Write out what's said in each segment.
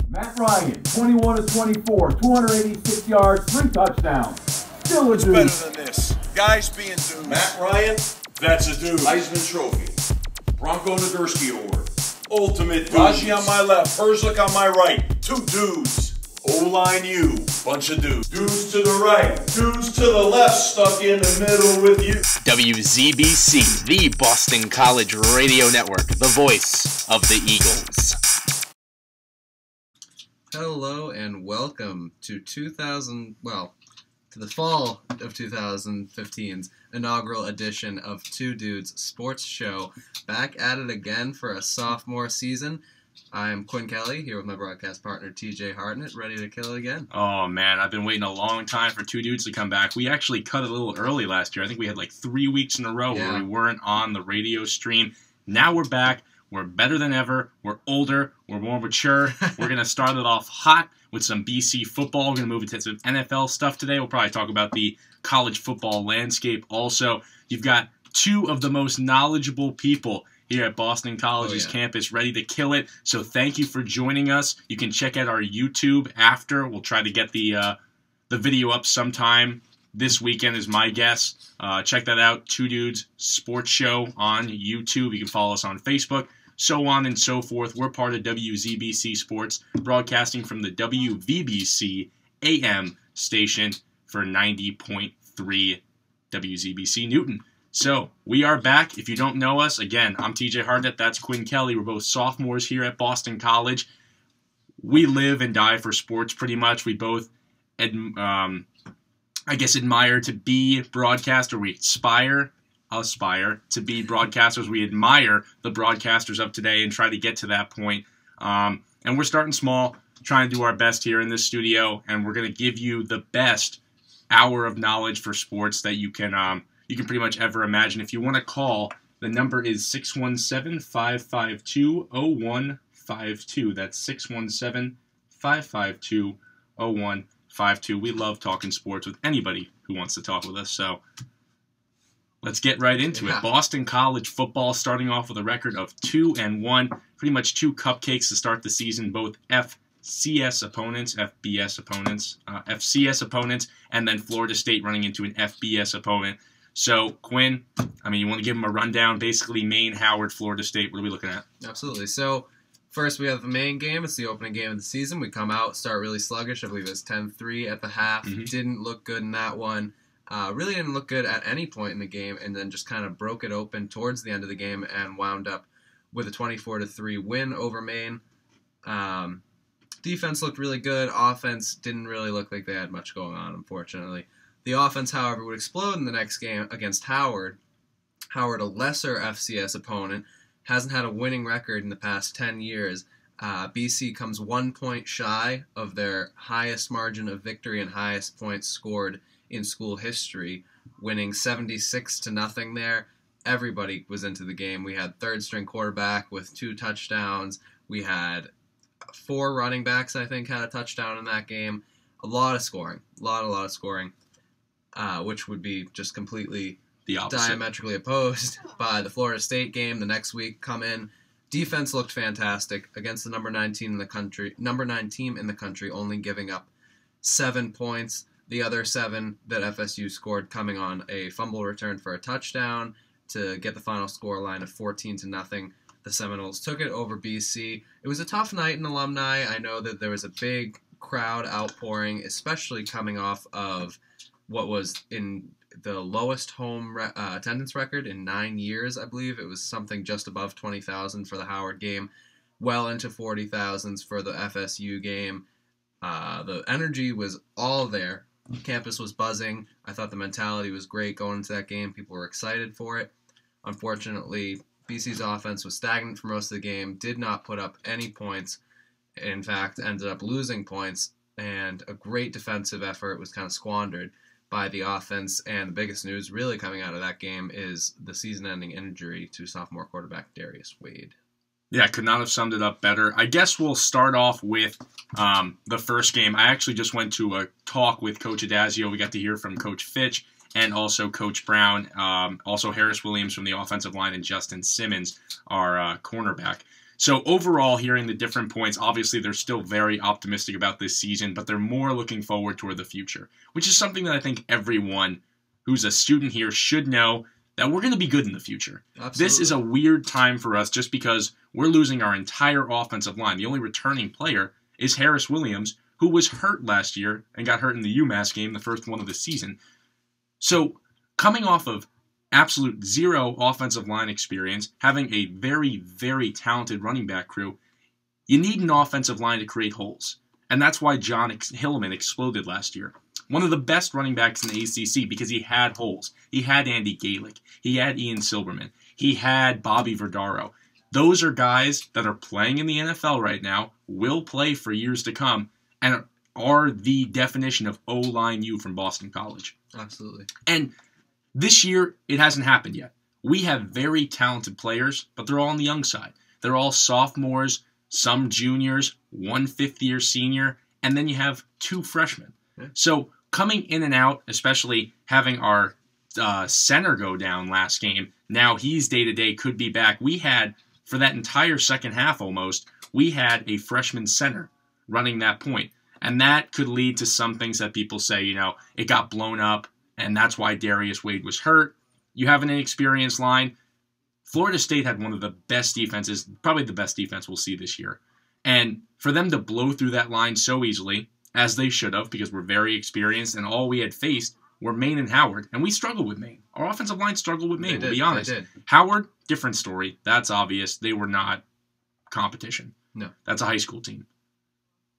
Matt Ryan, 21 of 24, 286 yards, 3 touchdowns. Still a It's dude. better than this. Guys being dudes. Matt Ryan, That's a dude. Heisman Trophy, Bronco Nagurski Award, Ultimate dude. Raji Raji on my left, Herzlich on my right. 2 dudes. O-line you. Bunch of dudes. Dudes to the right. Dudes to the left. Stuck in the middle with you. WZBC, the Boston College Radio Network, the voice of the Eagles. Hello and welcome to to the fall of 2015's inaugural edition of Two Dudes Sports Show. Back at it again for a sophomore season. I'm Quinn Kelly, here with my broadcast partner TJ Hartnett, ready to kill it again. Oh man, I've been waiting a long time for Two Dudes to come back. We actually cut a little early last year. I think we had like 3 weeks in a row where we weren't on the radio stream. Now we're back. We're better than ever. We're older. We're more mature. We're going to start it off hot with some BC football. We're going to move into some NFL stuff today. We'll probably talk about the college football landscape also. You've got 2 of the most knowledgeable people here at Boston College's campus ready to kill it. So thank you for joining us. You can check out our YouTube after. We'll try to get the video up sometime this weekend is my guess. Check that out, Two Dudes Sports Show on YouTube. You can follow us on Facebook, so on and so forth. We're part of WZBC Sports, broadcasting from the WVBC AM station for 90.3 WZBC Newton. So, we are back. If you don't know us, again, I'm TJ Hartnett, that's Quinn Kelly. We're both sophomores here at Boston College. We live and die for sports pretty much. We both, admire to be broadcasters. We aspire to be broadcasters. We admire the broadcasters of today and try to get to that point. And we're starting small, trying to do our best here in this studio, and we're going to give you the best hour of knowledge for sports that you can pretty much ever imagine. If you want to call, the number is 617-552-0152. That's 617-552-0152. We love talking sports with anybody who wants to talk with us, so let's get right into it. Boston College football starting off with a record of 2-1, pretty much 2 cupcakes to start the season, both FCS opponents, and then Florida State running into an FBS opponent. So, Quinn, you want to give them a rundown, basically Maine, Howard, Florida State. What are we looking at? Absolutely. So, first we have the main game. It's the opening game of the season. We come out, start really sluggish. I believe it was 10-3 at the half. Didn't look good in that one. Really didn't look good at any point in the game, and then just kind of broke it open towards the end of the game and wound up with a 24-3 win over Maine. Defense looked really good. Offense didn't really look like they had much going on, unfortunately. The offense, however, would explode in the next game against Howard. Howard, a lesser FCS opponent, hasn't had a winning record in the past 10 years. BC comes 1 point shy of their highest margin of victory and highest points scored in school history, winning 76-0 there. Everybody was into the game. We had third-string quarterback with 2 touchdowns. We had 4 running backs, I think, had a touchdown in that game. A lot of scoring. A lot of scoring. Which would be just completely the opposite, diametrically opposed by the Florida State game the next week. Come in, defense looked fantastic against the number 9 team in the country, only giving up 7 points. The other 7 that FSU scored coming on a fumble return for a touchdown to get the final score line of 14-0. The Seminoles took it over BC. It was a tough night in Alumni. I know that there was a big crowd outpouring, especially coming off of what was in the lowest home attendance record in 9 years, I believe. It was something just above 20,000 for the Howard game, well into 40,000s for the FSU game. The energy was all there. Campus was buzzing. I thought the mentality was great going into that game. People were excited for it. Unfortunately, BC's offense was stagnant for most of the game, did not put up any points. In fact, ended up losing points, and a great defensive effort was kind of squandered by the offense. And the biggest news really coming out of that game is the season-ending injury to sophomore quarterback Darius Wade. Yeah, could not have summed it up better. I guess we'll start off with the first game. I actually just went to a talk with Coach Adazio. We got to hear from Coach Fitch and also Coach Brown, also Harris Williams from the offensive line, and Justin Simmons, our cornerback. So overall, hearing the different points, obviously they're still very optimistic about this season, but they're more looking forward toward the future, which is something that I think everyone who's a student here should know, that we're going to be good in the future. Absolutely. This is a weird time for us just because we're losing our entire offensive line. The only returning player is Harris Williams, who was hurt last year and got hurt in the UMass game, the first one of the season. So coming off of absolute zero offensive line experience, having a very, very talented running back crew, you need an offensive line to create holes. And that's why John Hillman exploded last year. One of the best running backs in the ACC because he had holes. He had Andy Galick. He had Ian Silberman. He had Bobby Verdaro. Those are guys that are playing in the NFL right now, will play for years to come, and are the definition of O-line U from Boston College. Absolutely. And this year, it hasn't happened yet. We have very talented players, but they're all on the young side. They're all sophomores, some juniors, one fifth-year senior, and then you have 2 freshmen. Yeah. So coming in and out, especially having our center go down last game, now he's day-to-day, could be back. We had, for that entire second half almost, we had a freshman center running that point. And that could lead to some things that people say, it got blown up, and that's why Darius Wade was hurt. You have an inexperienced line. Florida State had one of the best defenses, probably the best defense we'll see this year. And for them to blow through that line so easily, as they should have, because we're very experienced, and all we had faced were Maine and Howard, and we struggled with Maine. Our offensive line struggled with Maine, to be honest. Howard, different story. That's obvious. They were not competition. No. That's a high school team.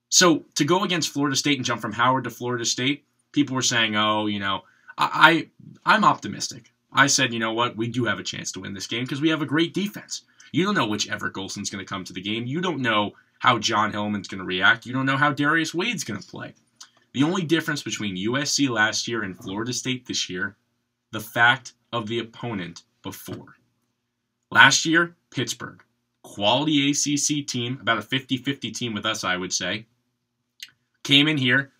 So to go against Florida State and jump from Howard to Florida State, people were saying, I'm optimistic. I said, you know what, we do have a chance to win this game because we have a great defense. You don't know which Everett Golson's going to come to the game. You don't know how John Hillman's going to react. You don't know how Darius Wade's going to play. The only difference between USC last year and Florida State this year, the fact of the opponent before. Last year, Pittsburgh, quality ACC team, about a 50-50 team with us, I would say, came in here,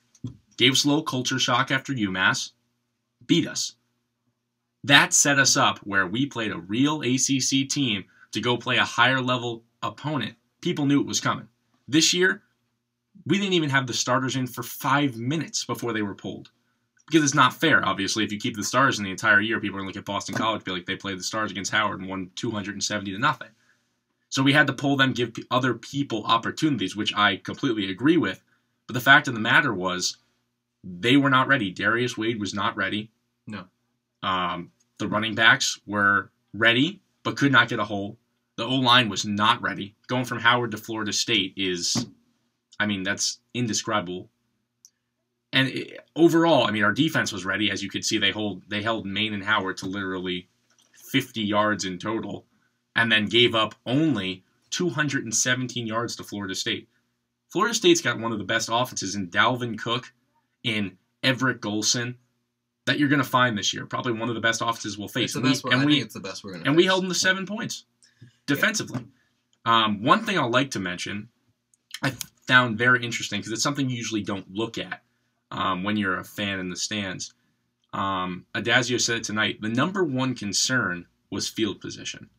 gave us a little culture shock after UMass, beat us. That set us up where we played a real ACC team to go play a higher level opponent. People knew it was coming. This year, we didn't even have the starters in for 5 minutes before they were pulled. Because it's not fair, obviously. If you keep the stars in the entire year, people are going to look at Boston College and be like, they played the stars against Howard and won 270-0. So we had to pull them, give other people opportunities, which I completely agree with. But the fact of the matter was, they were not ready. Darius Wade was not ready. No. The running backs were ready, but could not get a hole. The O-line was not ready. Going from Howard to Florida State is, that's indescribable. And overall, our defense was ready. As you could see, they held Maine and Howard to literally 50 yards in total, and then gave up only 217 yards to Florida State. Florida State's got one of the best offenses in Dalvin Cook, in Everett Golson, that you're going to find this year. Probably one of the best offenses we'll face. I think it's the best we're going to face. And we held them to 7 points defensively. Yeah. One thing I'd like to mention, I found very interesting, because it's something you usually don't look at when you're a fan in the stands. Adazio said it tonight. The number one concern was field position.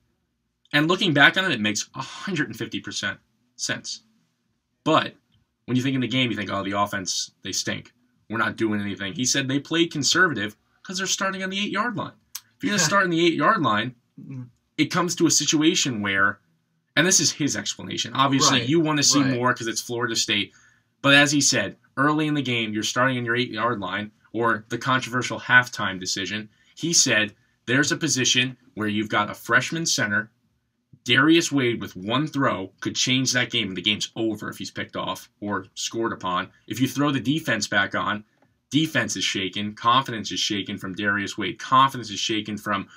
And looking back on it, it makes 150% sense. But when you think in the game, you think, the offense, they stink. We're not doing anything. He said they played conservative because they're starting on the 8-yard line. If you're going to start on the 8-yard line, it comes to a situation where, and this is his explanation, obviously you want to see more because it's Florida State, but as he said, early in the game, you're starting on your 8-yard line, or the controversial halftime decision. He said there's a position where you've got a freshman center. Darius Wade, with one throw, could change that game, and the game's over if he's picked off or scored upon. If you throw the defense back on, defense is shaken, confidence is shaken from Darius Wade, confidence is shaken from,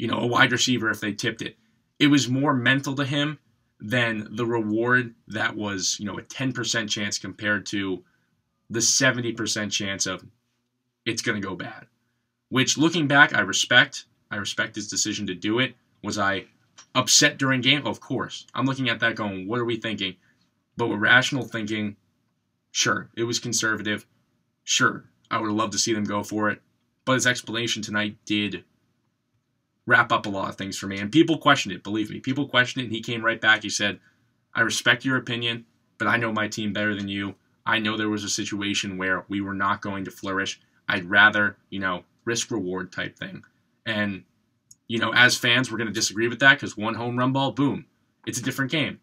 a wide receiver if they tipped it. It was more mental to him than the reward that was, a 10% chance compared to the 70% chance of it's going to go bad. Which, looking back, I respect. I respect his decision to do it. Was I upset during game? Of course. I'm looking at that going, what are we thinking? But with rational thinking, sure, it was conservative. Sure, I would have loved to see them go for it. But his explanation tonight did wrap up a lot of things for me. And people questioned it, believe me. People questioned it, and he came right back. He said, I respect your opinion, but I know my team better than you. I know there was a situation where we were not going to flourish. I'd rather, risk reward type thing. And, as fans, we're going to disagree with that because one home run ball, boom, it's a different game.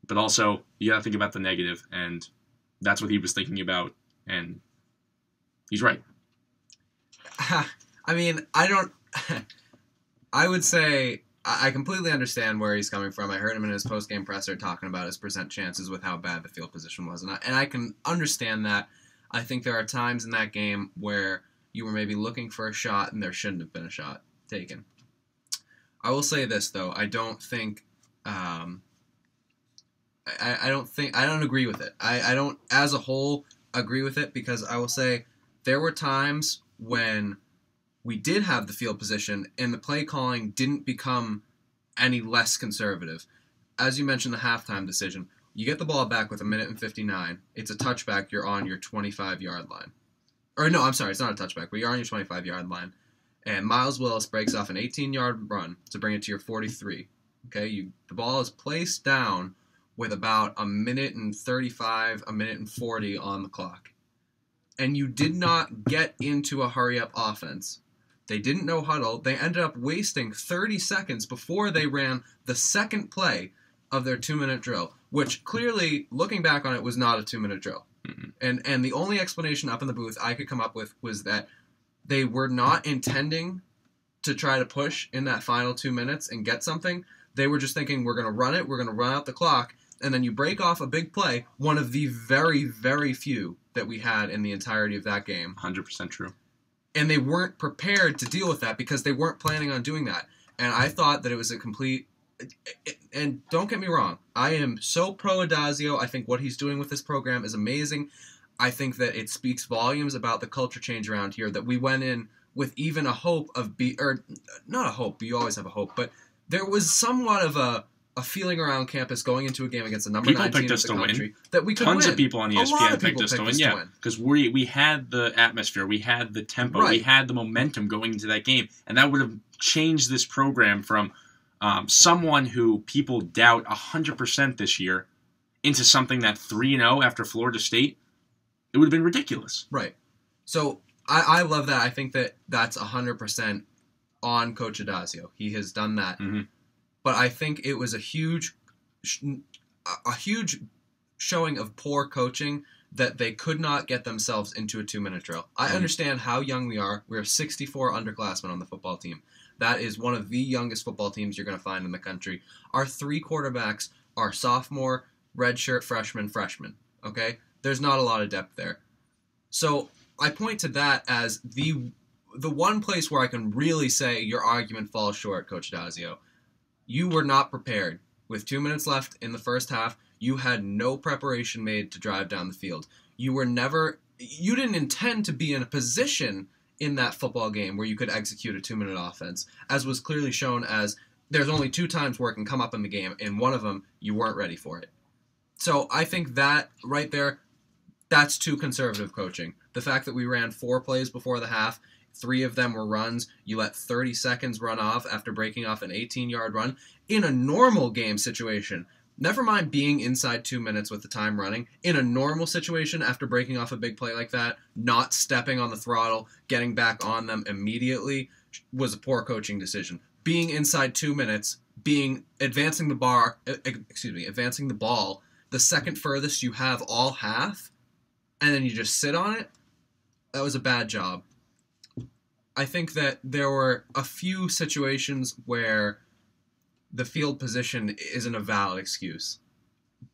But also, you got to think about the negative, and that's what he was thinking about, and he's right. I mean, I would say I completely understand where he's coming from. I heard him in his post-game presser talking about his percent chances with how bad the field position was, and I can understand that. I think there are times in that game where you were maybe looking for a shot and there shouldn't have been a shot taken. I will say this though, I don't think I don't agree with it. I don't as a whole agree with it because I will say there were times when we did have the field position and the play calling didn't become any less conservative. As you mentioned, the halftime decision. You get the ball back with 1:59. It's a touchback. You're on your 25-yard line. Or no, I'm sorry. It's not a touchback, but you're on your 25-yard line. And Miles Willis breaks off an 18-yard run to bring it to your 43. Okay, the ball is placed down with about 1:35, 1:40 on the clock. And you did not get into a hurry-up offense. They didn't know huddle. They ended up wasting 30 seconds before they ran the second play of their 2-minute drill, which clearly, looking back on it, was not a 2-minute drill. Mm-hmm. And the only explanation up in the booth I could come up with was that they were not intending to try to push in that final 2 minutes and get something. They were just thinking, we're going to run it, we're going to run out the clock, and then you break off a big play, one of the very, very few that we had in the entirety of that game. 100% true. And they weren't prepared to deal with that because they weren't planning on doing that. And I thought that it was a complete... And don't get me wrong, I am so pro Adazio. I think what he's doing with this program is amazing. I think that it speaks volumes about the culture change around here, that we went in with even a hope of... not a hope, you always have a hope, but there was somewhat of a feeling around campus going into a game against the number 19 of the country that we could win. Tons of people on ESPN picked us to win, yeah, because we had the atmosphere, we had the tempo, we had the momentum going into that game, and that would have changed this program from someone who people doubt 100% this year into something that 3-0 after Florida State. It would have been ridiculous. Right. So I love that. I think that that's 100% on Coach Adazio. He has done that. Mm-hmm. But I think it was a huge showing of poor coaching that they could not get themselves into a 2-minute drill. I understand how young we are. We're 64 underclassmen on the football team. That is one of the youngest football teams you're going to find in the country. Our 3 quarterbacks are sophomore, redshirt, freshman. Okay? There's not a lot of depth there. So I point to that as the one place where I can really say your argument falls short, Coach Adazio. You were not prepared. With 2 minutes left in the first half, you had no preparation made to drive down the field. You didn't intend to be in a position in that football game where you could execute a 2-minute offense, as was clearly shown as there's only 2 times where it can come up in the game, and one of them, you weren't ready for it. So I think that right there, that's too conservative coaching. The fact that we ran 4 plays before the half, 3 of them were runs. You let 30 seconds run off after breaking off an 18-yard run. In a normal game situation, never mind being inside 2 minutes with the time running, in a normal situation after breaking off a big play like that, not stepping on the throttle, getting back on them immediately was a poor coaching decision. Being inside 2 minutes, advancing the ball, the second furthest you have all half, and then you just sit on it, that was a bad job. I think that there were a few situations where the field position isn't a valid excuse.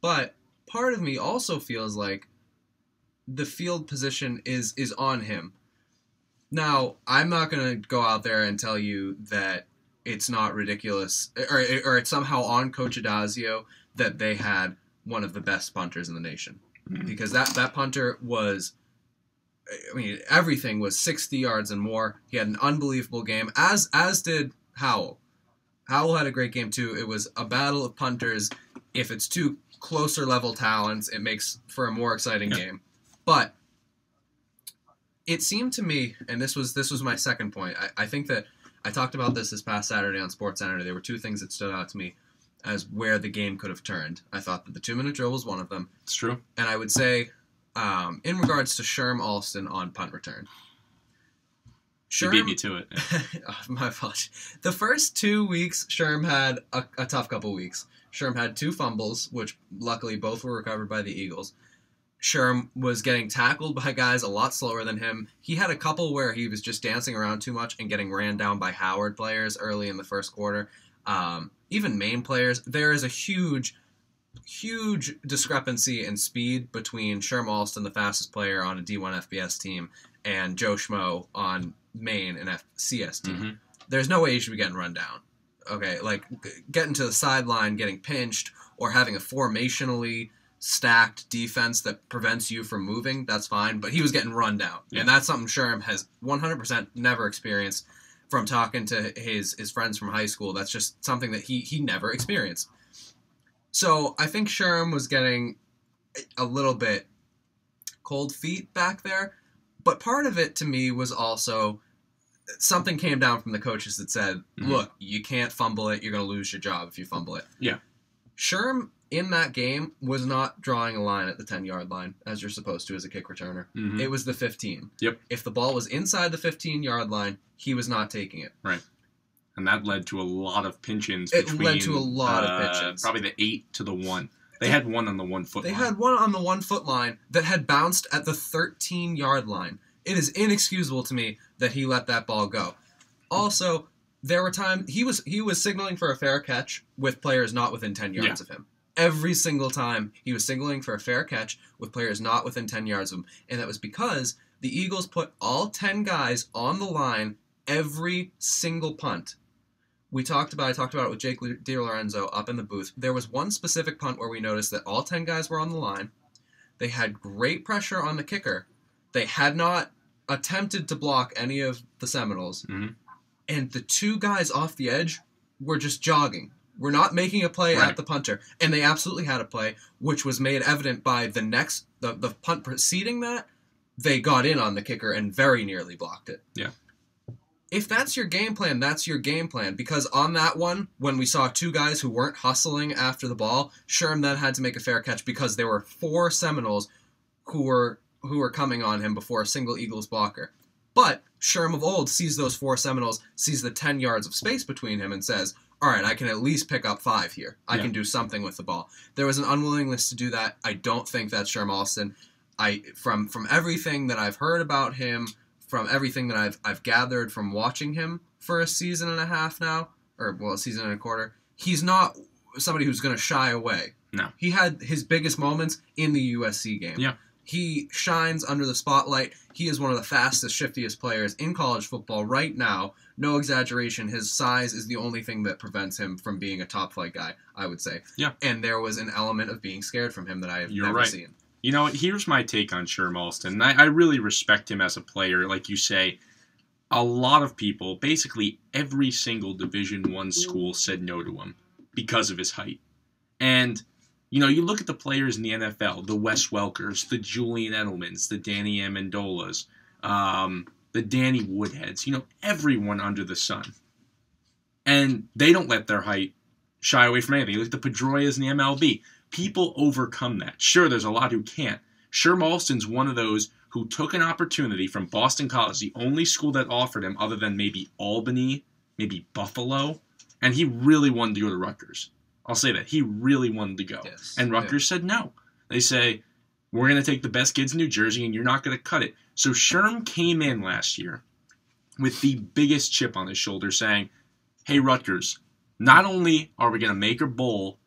But part of me also feels like the field position is on him. Now, I'm not going to go out there and tell you that it's not ridiculous, or it's somehow on Coach Adazio that they had one of the best punters in the nation. Mm-hmm. Because that punter was... everything was 60 yards and more. He had an unbelievable game, as did Howell. Howell had a great game, too. It was a battle of punters. If it's 2 closer level talents, it makes for a more exciting game. But it seemed to me, and this was my second point, I think that I talked about this past Saturday on SportsCenter. There were 2 things that stood out to me. as where the game could have turned. I thought that the 2-minute drill was one of them. It's true. And I would say, in regards to Sherm Alston on punt return, You beat me to it. Oh, my apologies. The first 2 weeks, Sherm had a tough couple weeks. Sherm had 2 fumbles, which luckily both were recovered by the Eagles. Sherm was getting tackled by guys a lot slower than him. He had a couple where he was just dancing around too much and getting ran down by Howard players early in the first quarter. Even Maine players. There is a huge discrepancy in speed between Sherm Alston, the fastest player on a D1 FBS team, and Joe Schmo on Maine and FCS team. Mm-hmm. There's no way you should be getting run down. Okay, like getting to the sideline, getting pinched, or having a formationally stacked defense that prevents you from moving, that's fine, but he was getting run down. Yeah. And that's something Sherm has 100% never experienced from talking to his friends from high school. That's just something that he never experienced. So I think Sherm was getting a little bit cold feet back there, but part of it to me was also something came down from the coaches that said, look, you can't fumble it. You're going to lose your job if you fumble it. Yeah. Sherm in that game was not drawing a line at the 10-yard line as you're supposed to as a kick returner. Mm-hmm. It was the 15. Yep. If the ball was inside the 15-yard line, he was not taking it. Right. And that led to a lot of pinch-ins. It led to a lot of pinch-ins. Probably the 8 to the 1. They had one on the 1 foot line. They had one on the 1 foot line that had bounced at the 13-yard line. It is inexcusable to me that he let that ball go. Also, there were times he was signaling for a fair catch with players not within 10 yards of him. Every single time he was signaling for a fair catch with players not within 10 yards of him. And that was because the Eagles put all 10 guys on the line every single punt. I talked about it with Jake DiLorenzo up in the booth. There was one specific punt where we noticed that all 10 guys were on the line. They had great pressure on the kicker. They had not attempted to block any of the Seminoles. Mm-hmm. And the 2 guys off the edge were just jogging. We're not making a play at the punter. And they absolutely had a play, which was made evident by the punt preceding that. They got in on the kicker and very nearly blocked it. Yeah. If that's your game plan, that's your game plan. Because on that one, when we saw 2 guys who weren't hustling after the ball, Sherm then had to make a fair catch because there were 4 Seminoles who were coming on him before a single Eagles blocker. But Sherm of old sees those 4 Seminoles, sees the 10 yards of space between him, and says, all right, I can at least pick up 5 here. I can do something with the ball. There was an unwillingness to do that. I don't think that's Sherm Alston. From everything that I've heard about him, from everything that I've gathered from watching him for a season and a half now, a season and a quarter, he's not somebody who's going to shy away. No. He had his biggest moments in the USC game. Yeah. He shines under the spotlight. He is one of the fastest, shiftiest players in college football right now. No exaggeration. His size is the only thing that prevents him from being a top-flight guy, I would say. Yeah. And there was an element of being scared from him that I have never seen. You know, here's my take on Sherm Alston. I really respect him as a player. Like you say, a lot of people, basically every single Division I school said no to him because of his height. And you know, you look at the players in the NFL, the Wes Welkers, the Julian Edelmans, the Danny Amendolas, the Danny Woodheads, you know, everyone under the sun. And they don't let their height shy away from anything. You look at the Pedroias in the MLB. People overcome that. Sure, there's a lot who can't. Sherm Alston's one of those who took an opportunity from Boston College, the only school that offered him other than maybe Albany, maybe Buffalo, and he really wanted to go to Rutgers. I'll say that. He really wanted to go. Yes. And Rutgers said no. They say, we're going to take the best kids in New Jersey, and you're not going to cut it. So Sherm came in last year with the biggest chip on his shoulder saying, hey, Rutgers, not only are we going to make a bowl,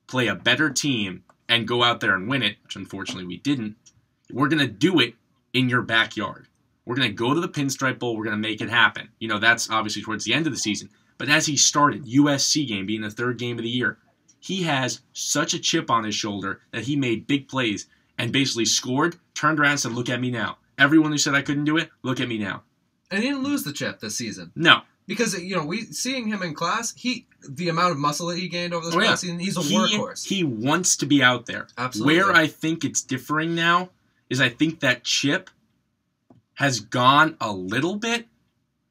play a better team, and go out there and win it, which unfortunately we didn't, we're going to do it in your backyard. We're going to go to the Pinstripe Bowl. We're going to make it happen. You know, that's obviously towards the end of the season. But as he started, USC game being the 3rd game of the year, he has such a chip on his shoulder that he made big plays and basically scored, turned around and said, look at me now. Everyone who said I couldn't do it, look at me now. And he didn't lose the chip this season. No. Because, you know, seeing him in class, the amount of muscle that he gained over this past season, he's a workhorse. He wants to be out there. Absolutely. Where I think it's differing now is I think that chip has gone a little bit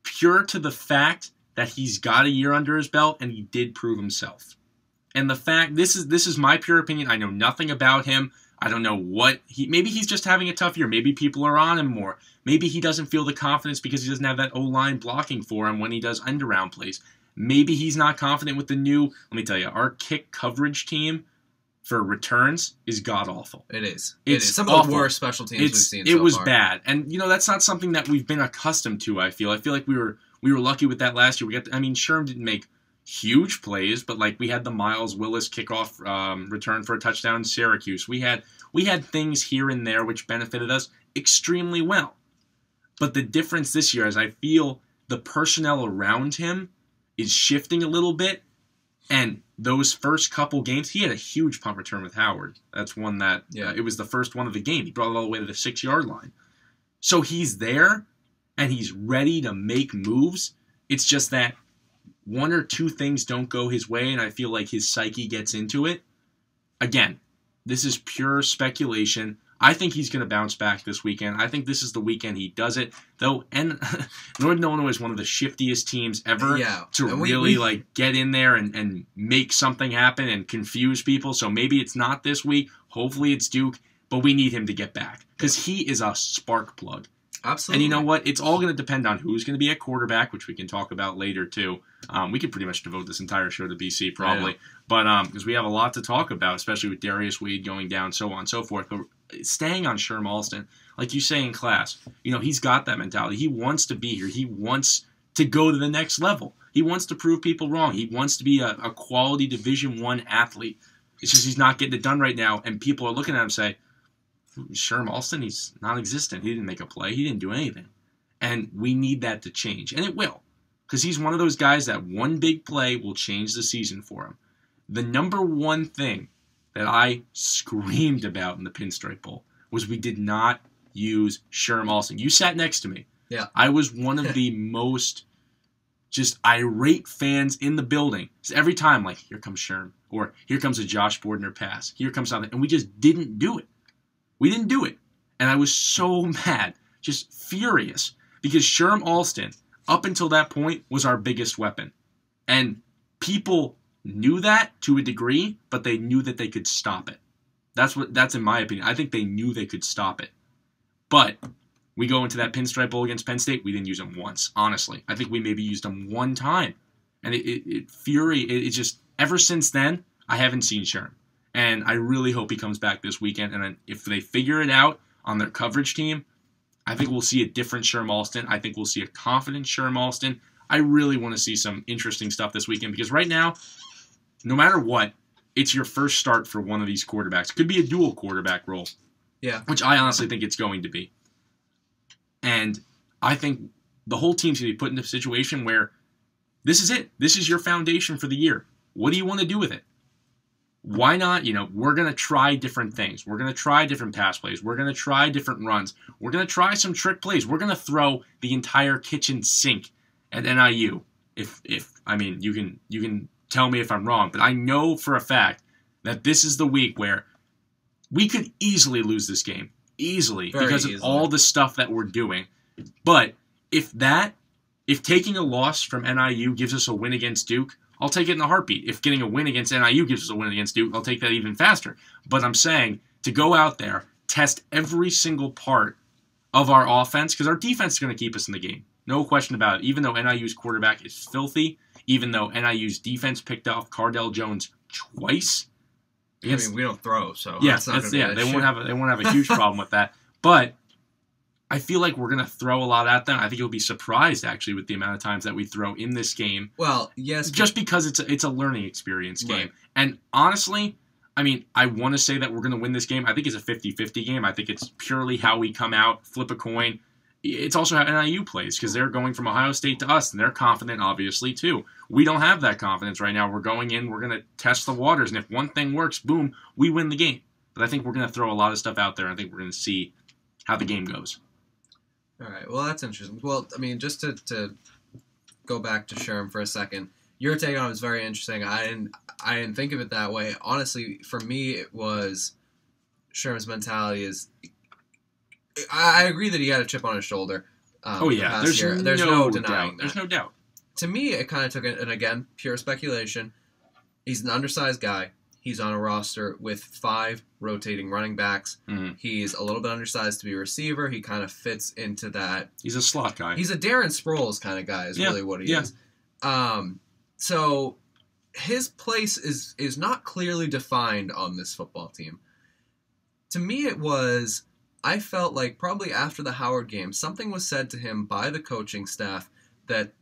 pure to the fact that he's got a year under his belt and he did prove himself. And the fact, this is my pure opinion. I know nothing about him. I don't know what maybe he's just having a tough year. Maybe people are on him more. Maybe he doesn't feel the confidence because he doesn't have that O-line blocking for him when he does end-around plays. Maybe he's not confident with the new, let me tell you, our kick coverage team for returns is god-awful. It is. It's some awful. of the worst special teams we've seen so It was far. bad. And, that's not something that we've been accustomed to, I feel. I feel like we were lucky with that last year. Sherm didn't make huge plays, but we had the Miles Willis kickoff return for a touchdown in Syracuse. We had things here and there which benefited us extremely well. But the difference this year is I feel the personnel around him is shifting a little bit, and those first couple games, he had a huge punt return with Howard. That's one that it was the first one of the game. He brought it all the way to the 6-yard line. So he's there, and he's ready to make moves. It's just that one or two things don't go his way, and I feel like his psyche gets into it. Again, this is pure speculation. I think he's going to bounce back this weekend. I think this is the weekend he does it. Though, and Northern Illinois is one of the shiftiest teams ever to really get in there and make something happen and confuse people. So maybe it's not this week. Hopefully it's Duke. But we need him to get back because he is a spark plug. Absolutely. And you know what? It's all going to depend on who's going to be at quarterback, which we can talk about later too. We could pretty much devote this entire show to BC probably. But because we have a lot to talk about, especially with Darius Weed going down, so on and so forth. But staying on Sherm Alston, like you say in class, he's got that mentality. He wants to be here. He wants to go to the next level. He wants to prove people wrong. He wants to be a quality Division I athlete. It's just he's not getting it done right now, and people are looking at him and say, Sherm Alston, he's non-existent. He didn't make a play. He didn't do anything. And we need that to change. And it will. Because he's one of those guys that one big play will change the season for him. The number one thing that I screamed about in the Pinstripe Bowl was we did not use Sherm Alston. You sat next to me. Yeah. I was one of the most just irate fans in the building. So every time, here comes Sherm. Or here comes a Josh Bordner pass. Here comes something. And we just didn't do it. We didn't do it. And I was so mad, just furious, because Sherm Alston, up until that point, was our biggest weapon. And people knew that to a degree, but they knew that they could stop it. That's in my opinion. I think they knew they could stop it. But we go into that Pinstripe Bowl against Penn State, we didn't use him once, honestly. I think we maybe used him one time. And it just, ever since then, I haven't seen Sherm. And I really hope he comes back this weekend. And if they figure it out on their coverage team, I think we'll see a different Sherm Alston. I think we'll see a confident Sherm Alston. I really want to see some interesting stuff this weekend because right now, no matter what, it's your first start for one of these quarterbacks. It could be a dual quarterback role. Yeah. Which I honestly think it's going to be. And I think the whole team's going to be put in a situation where this is it. This is your foundation for the year. What do you want to do with it? Why not, we're going to try different things. We're going to try different pass plays. We're going to try different runs. We're going to try some trick plays. We're going to throw the entire kitchen sink at NIU. You can tell me if I'm wrong, but I know for a fact that this is the week where we could easily lose this game. Easily. Very because easily. Of all the stuff that we're doing. But if taking a loss from NIU gives us a win against Duke, I'll take it in a heartbeat. If getting a win against NIU gives us a win against Duke, I'll take that even faster. But I'm saying to go out there, test every single part of our offense, because our defense is going to keep us in the game. No question about it. Even though NIU's quarterback is filthy, even though NIU's defense picked off Cardell Jones twice. We don't throw, so yeah, that's not going to be an they issue. won't have a huge problem with that. But I feel like we're going to throw a lot at them. I think you'll be surprised, actually, with the amount of times that we throw in this game. Well, yes. Just because it's a learning experience game. Right. And honestly, I want to say that we're going to win this game. I think it's a 50-50 game. I think it's purely how we come out, flip a coin. It's also how NIU plays, because they're going from Ohio State to us, and they're confident, obviously, too. We don't have that confidence right now. We're going in, we're going to test the waters, and if one thing works, boom, we win the game. But I think we're going to throw a lot of stuff out there, and I think we're going to see how the game goes. All right, well, that's interesting. Well, just to go back to Sherm for a second, your take on it was very interesting. I didn't think of it that way. Honestly, for me, it was Sherm's mentality is... I agree that he had a chip on his shoulder. There's no denying that. There's no doubt. To me, it kind of took and again, pure speculation. He's an undersized guy. He's on a roster with 5 rotating running backs. Mhm. He's a little bit undersized to be a receiver. He kind of fits into that. He's a slot guy. He's a Darren Sproles kind of guy is really what he is. So his place is not clearly defined on this football team. To me, I felt like probably after the Howard game, something was said to him by the coaching staff that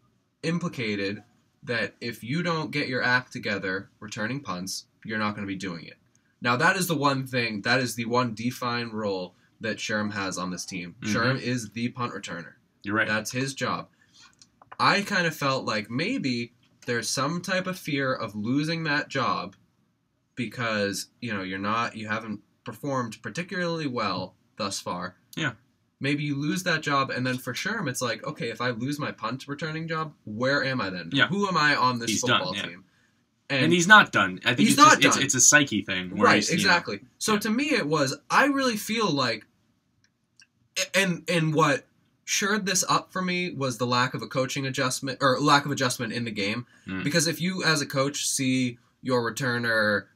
implicated that if you don't get your act together returning punts, you're not going to be doing it. Now, that is the one defined role that Sherm has on this team. Mm-hmm. Sherm is the punt returner. You're right. That's his job. I kind of felt like maybe there's some type of fear of losing that job because, you haven't performed particularly well thus far. Yeah. Maybe you lose that job, and then for Sherm, it's like, okay, if I lose my punt returning job, where am I then? Yeah. Who am I on this football done, team? And he's not done. I think he's not done. It's a psyche thing. Where Right, exactly. So to me, I really feel like, and what shored this up for me was the lack of adjustment in the game. Because if you, as a coach, see your returner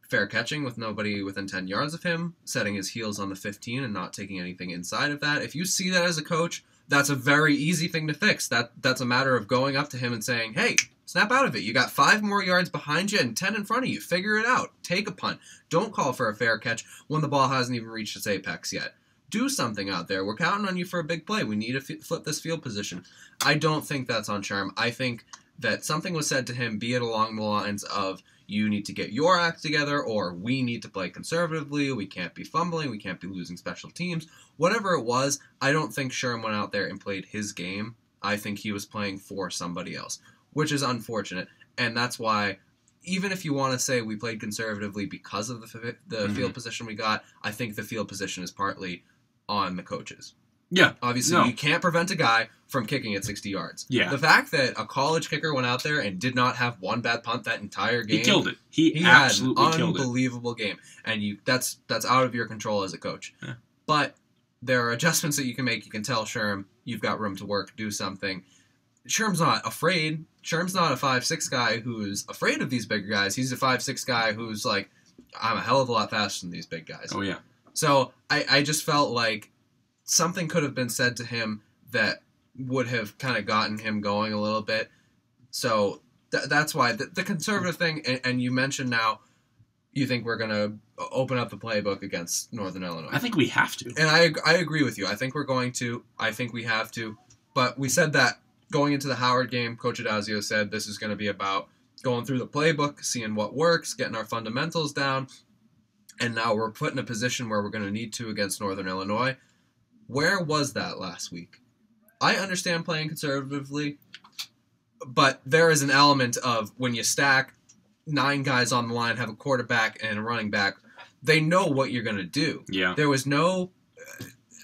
fair catching with nobody within 10 yards of him, setting his heels on the 15 and not taking anything inside of that, if you see that as a coach, that's a very easy thing to fix. That's a matter of going up to him and saying, hey, snap out of it. You got 5 more yards behind you and 10 in front of you. Figure it out. Take a punt. Don't call for a fair catch when the ball hasn't even reached its apex yet. Do something out there. We're counting on you for a big play. We need to flip this field position. I don't think that's on Sherm. I think that something was said to him, be it along the lines of, you need to get your act together, or we need to play conservatively, we can't be fumbling, we can't be losing special teams. Whatever it was, I don't think Sherm went out there and played his game. I think he was playing for somebody else, which is unfortunate. And that's why, even if you want to say we played conservatively because of the field position we got, I think the field position is partly on the coaches. Yeah. Obviously, you can't prevent a guy from kicking at 60 yards. Yeah. The fact that a college kicker went out there and did not have one bad punt that entire game. He killed it. He absolutely killed it. He had an unbelievable game. And that's out of your control as a coach. Yeah. But there are adjustments that you can make. You can tell Sherm, you've got room to work, do something. Sherm's not afraid. Sherm's not a 5'6" guy who's afraid of these bigger guys. He's a 5'6" guy who's like, I'm a hell of a lot faster than these big guys. Oh, yeah. So I just felt like something could have been said to him that would have kind of gotten him going a little bit. So that's why the conservative thing, and you mentioned now you think we're going to open up the playbook against Northern Illinois. I think we have to. And I agree with you. I think we're going to. I think we have to. But we said that going into the Howard game, Coach Adazio said this is going to be about going through the playbook, seeing what works, getting our fundamentals down. And now we're put in a position where we're going to need to against Northern Illinois. Where was that last week? I understand playing conservatively, but there is an element of when you stack 9 guys on the line, have a quarterback and a running back, they know what you're going to do. Yeah. There was no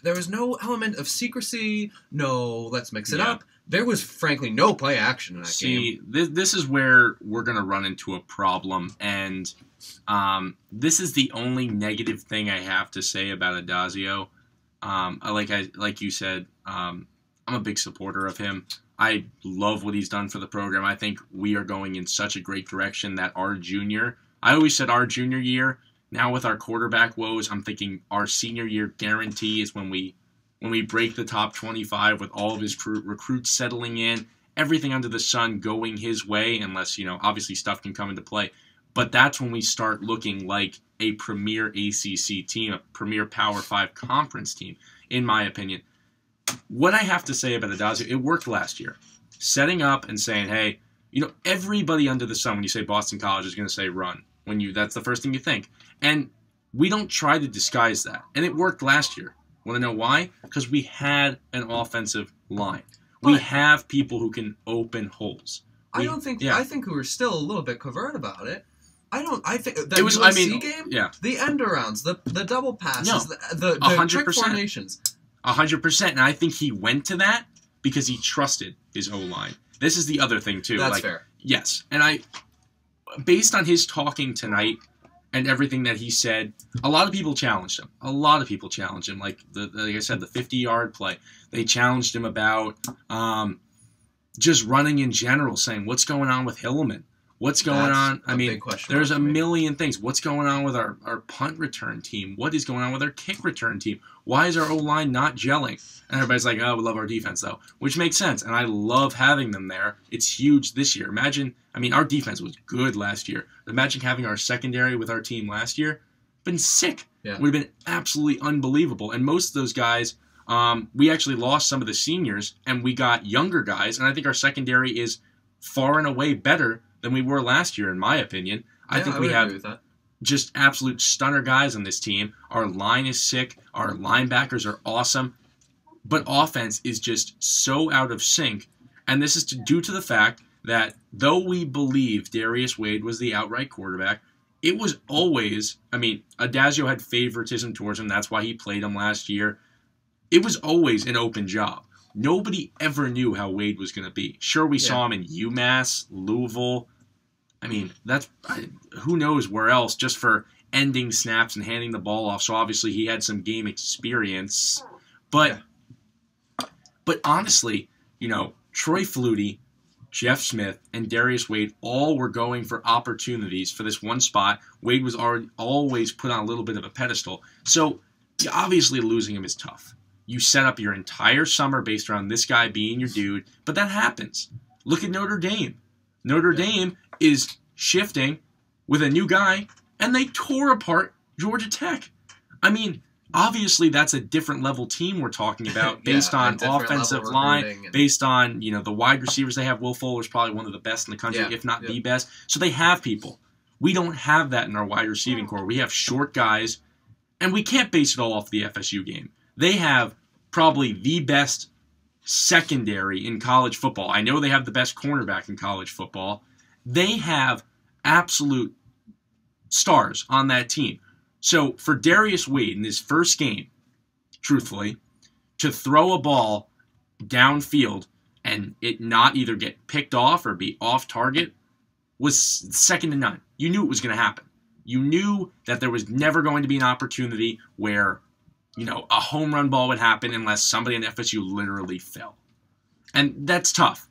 element of secrecy, no let's mix it up. There was, frankly, no play action in that game. This is where we're going to run into a problem, and this is the only negative thing I have to say about Adazio. Like you said, I'm a big supporter of him. I love what he's done for the program. I think we are going in such a great direction that I always said our junior year. Now with our quarterback woes, I'm thinking our senior year guarantee is when we break the top 25 with all of his recruits settling in, everything under the sun going his way, unless, obviously stuff can come into play. But that's when we start looking like a premier ACC team, a premier Power 5 conference team, in my opinion. What I have to say about Adazio, it worked last year. Setting up and saying, hey, everybody under the sun, when you say Boston College, is going to say run. That's the first thing you think. And we don't try to disguise that. And it worked last year. Want to know why? Because we had an offensive line. We have people who can open holes. I think we were still a little bit covert about it. I think that game, the end arounds, the double passes, the trick formations. 100%. And I think he went to that because he trusted his O-line. This is the other thing, too. That's fair. Yes. And based on his talking tonight and everything that he said, a lot of people challenged him. Like I said, the 50-yard play. They challenged him about just running in general, saying, what's going on with Hillman? What's going on? I mean, there's a million things. What's going on with our punt return team? What is going on with our kick return team? Why is our O-line not gelling? And everybody's like, oh, we love our defense, though, which makes sense. And I love having them there. It's huge this year. Imagine, I mean, our defense was good last year. Imagine having our secondary with our team last year. Been sick. Yeah. Would have been absolutely unbelievable. And most of those guys, we actually lost some of the seniors, and we got younger guys. And I think our secondary is far and away better than we were last year, in my opinion. I think we have just absolute stunner guys on this team. Our line is sick. Our linebackers are awesome. But offense is just so out of sync. And this is due to the fact that though we believe Darius Wade was the outright quarterback, it was always, I mean, Addazio had favoritism towards him. That's why he played him last year. It was always an open job. Nobody ever knew how Wade was going to be. Sure, we saw him in UMass, Louisville. I mean, who knows where else, just for ending snaps and handing the ball off. So obviously he had some game experience. But honestly, you know, Troy Flutie, Jeff Smith, and Darius Wade all were going for opportunities for this one spot. Wade was always put on a little bit of a pedestal. So obviously losing him is tough. You set up your entire summer based around this guy being your dude, but that happens. Look at Notre Dame. Notre Dame is shifting with a new guy, and they tore apart Georgia Tech. I mean, obviously that's a different level team we're talking about based on offensive line, based on, you know, the wide receivers they have. Will Fuller's probably one of the best in the country, if not the best. So they have people. We don't have that in our wide receiving core. We have short guys, and we can't base it all off the FSU game. They have probably the best secondary in college football. I know they have the best cornerback in college football. They have absolute stars on that team. So for Darius Wade in his first game, truthfully, to throw a ball downfield and it not either get picked off or be off target was second to none. You knew it was going to happen. You knew that there was never going to be an opportunity where, you know, a home run ball would happen unless somebody in FSU literally fell. And that's tough.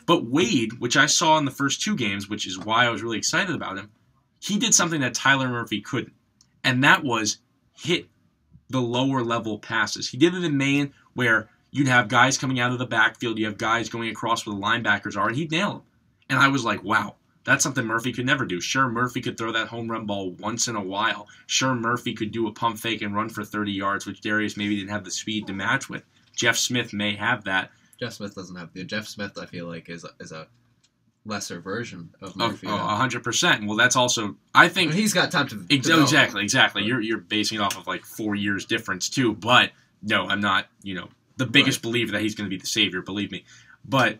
But Wade, which I saw in the first two games, which is why I was really excited about him, he did something that Tyler Murphy couldn't. And that was hit the lower level passes. He did it in Maine where you'd have guys coming out of the backfield, you have guys going across where the linebackers are, and he'd nail them. And I was like, wow, that's something Murphy could never do. Sure, Murphy could throw that home run ball once in a while. Sure, Murphy could do a pump fake and run for 30 yards, which Darius maybe didn't have the speed to match with. Jeff Smith may have that. Jeff Smith doesn't have the. Jeff Smith, I feel like, is a lesser version of Murphy. 100%. Well, that's also, I think, but he's got time to exactly. You're basing it off of like 4 years difference too. But no, I'm not, you know, the biggest believer that he's going to be the savior. Believe me. But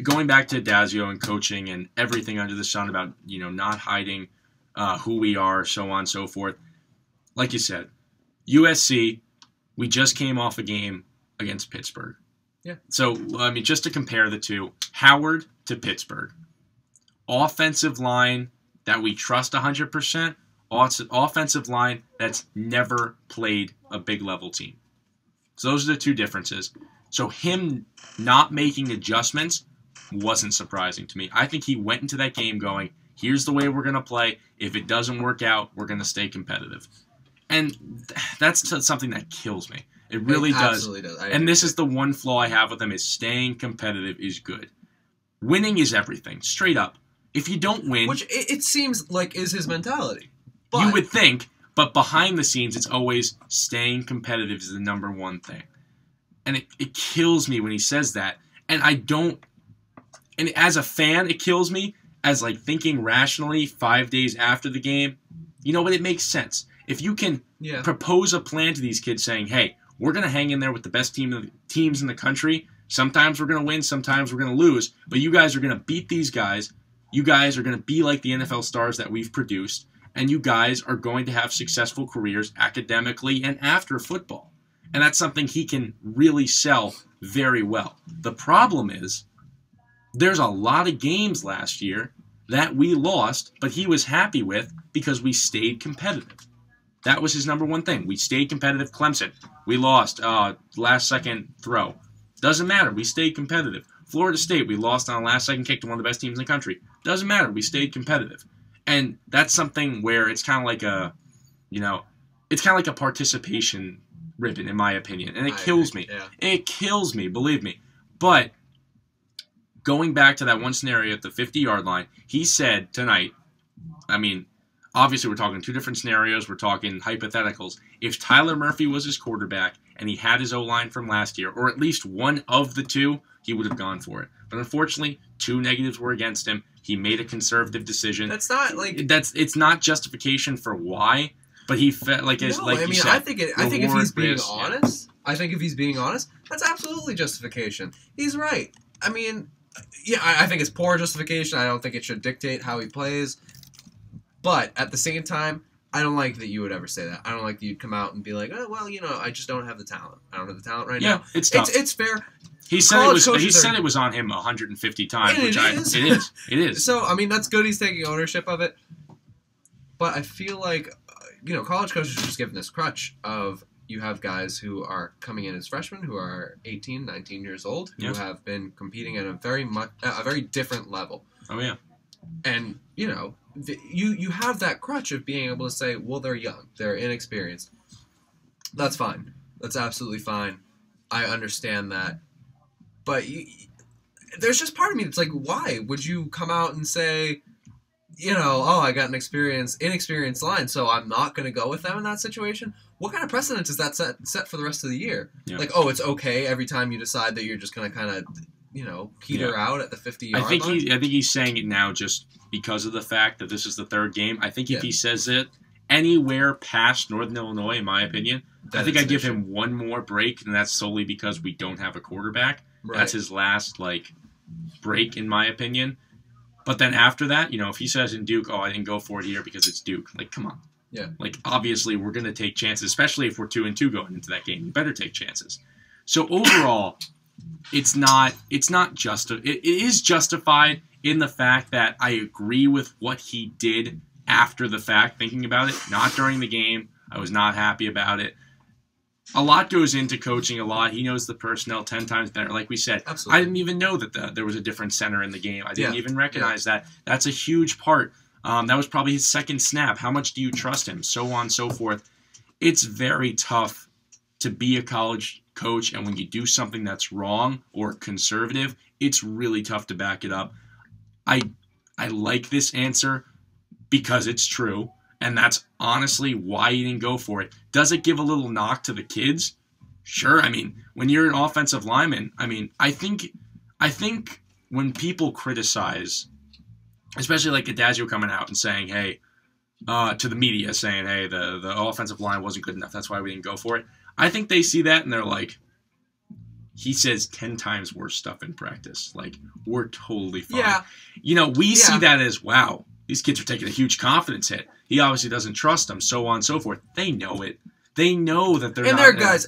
going back to Addazio and coaching and everything under the sun about, you know, not hiding who we are, so on and so forth. Like you said, USC, we just came off a game against Pittsburgh. Yeah. So, I mean, just to compare the two, Howard to Pittsburgh. Offensive line that we trust 100%. Offensive line that's never played a big level team. So those are the two differences. So him not making adjustments wasn't surprising to me. I think he went into that game going, here's the way we're going to play. If it doesn't work out, we're going to stay competitive. And that's something that kills me. It really does. And this is the one flaw I have with him is staying competitive is good. Winning is everything, straight up. If you don't win... Which it seems like is his mentality. But, you would think, but behind the scenes, it's always staying competitive is the number one thing. And it kills me when he says that. And I don't... And as a fan, it kills me as like thinking rationally 5 days after the game. You know what? It makes sense. If you can propose a plan to these kids saying, hey, we're going to hang in there with the best teams in the country. Sometimes we're going to win, sometimes we're going to lose. But you guys are going to beat these guys. You guys are going to be like the NFL stars that we've produced. And you guys are going to have successful careers academically and after football. And that's something he can really sell very well. The problem is there's a lot of games last year that we lost, but he was happy with because we stayed competitive. That was his number one thing. We stayed competitive. Clemson, we lost. Last second throw. Doesn't matter. We stayed competitive. Florida State, we lost on a last-second kick to one of the best teams in the country. Doesn't matter. We stayed competitive. And that's something where it's kind of like a, it's kind of like a participation ribbon, in my opinion. And it kills me. Yeah. It kills me, believe me. But going back to that one scenario at the 50-yard line, he said tonight, obviously we're talking two different scenarios. We're talking hypotheticals. If Tyler Murphy was his quarterback and he had his O-line from last year, or at least one of the two, he would have gone for it. But unfortunately, two negatives were against him. He made a conservative decision. That's not like it's not justification for why, but he felt like you said. I think if he's being honest, that's absolutely justification. He's right. I think it's poor justification. I don't think it should dictate how he plays. But at the same time, I don't like that you would ever say that. I don't like that you'd come out and be like, oh, well, I just don't have the talent. I don't have the talent right now. Yeah, it's tough. It's fair. He said it was on him 150 times, it is. So, that's good he's taking ownership of it. But I feel like, college coaches are just given this crutch of you have guys who are coming in as freshmen who are 18, 19 years old, who have been competing at a very different level. Oh, yeah. And, you have that crutch of being able to say, well, they're young, they're inexperienced. That's fine. That's absolutely fine. I understand that. But there's just part of me that's like, why would you come out and say, I got an inexperienced line, so I'm not going to go with them in that situation? What kind of precedent is that set for the rest of the year? Yeah. Like, it's okay every time you decide that you're just going to kind of, peter out at the 50-yard line? I think he's saying it now just because of the fact that this is the third game. I think if he says it anywhere past Northern Illinois, in my opinion, I think I'd give him one more break, and that's solely because we don't have a quarterback. Right. That's his last, break, in my opinion. But then after that, if he says in Duke, I didn't go for it here because it's Duke, come on. Yeah. Obviously, we're going to take chances, especially if we're 2-2 going into that game. You better take chances. So overall, it is justified in the fact that I agree with what he did after the fact, thinking about it, not during the game. I was not happy about it. A lot goes into coaching a lot. He knows the personnel 10 times better. Like we said, absolutely. I didn't even know that there was a different center in the game. I didn't even recognize that. That's a huge part. That was probably his second snap. How much do you trust him? So on and so forth. It's very tough to be a college coach, and when you do something that's wrong or conservative, it's really tough to back it up. I like this answer because it's true. And that's honestly why he didn't go for it. Does it give a little knock to the kids? Sure. When you're an offensive lineman, I think when people criticize, especially like Adazio coming out and saying, hey, to the media saying, hey, the offensive line wasn't good enough. That's why we didn't go for it. I think they see that and they're like, he says 10 times worse stuff in practice. We're totally fine. Yeah. We see that as, wow, these kids are taking a huge confidence hit. He obviously doesn't trust them, so on and so forth. They know it. They know that they're not. They're guys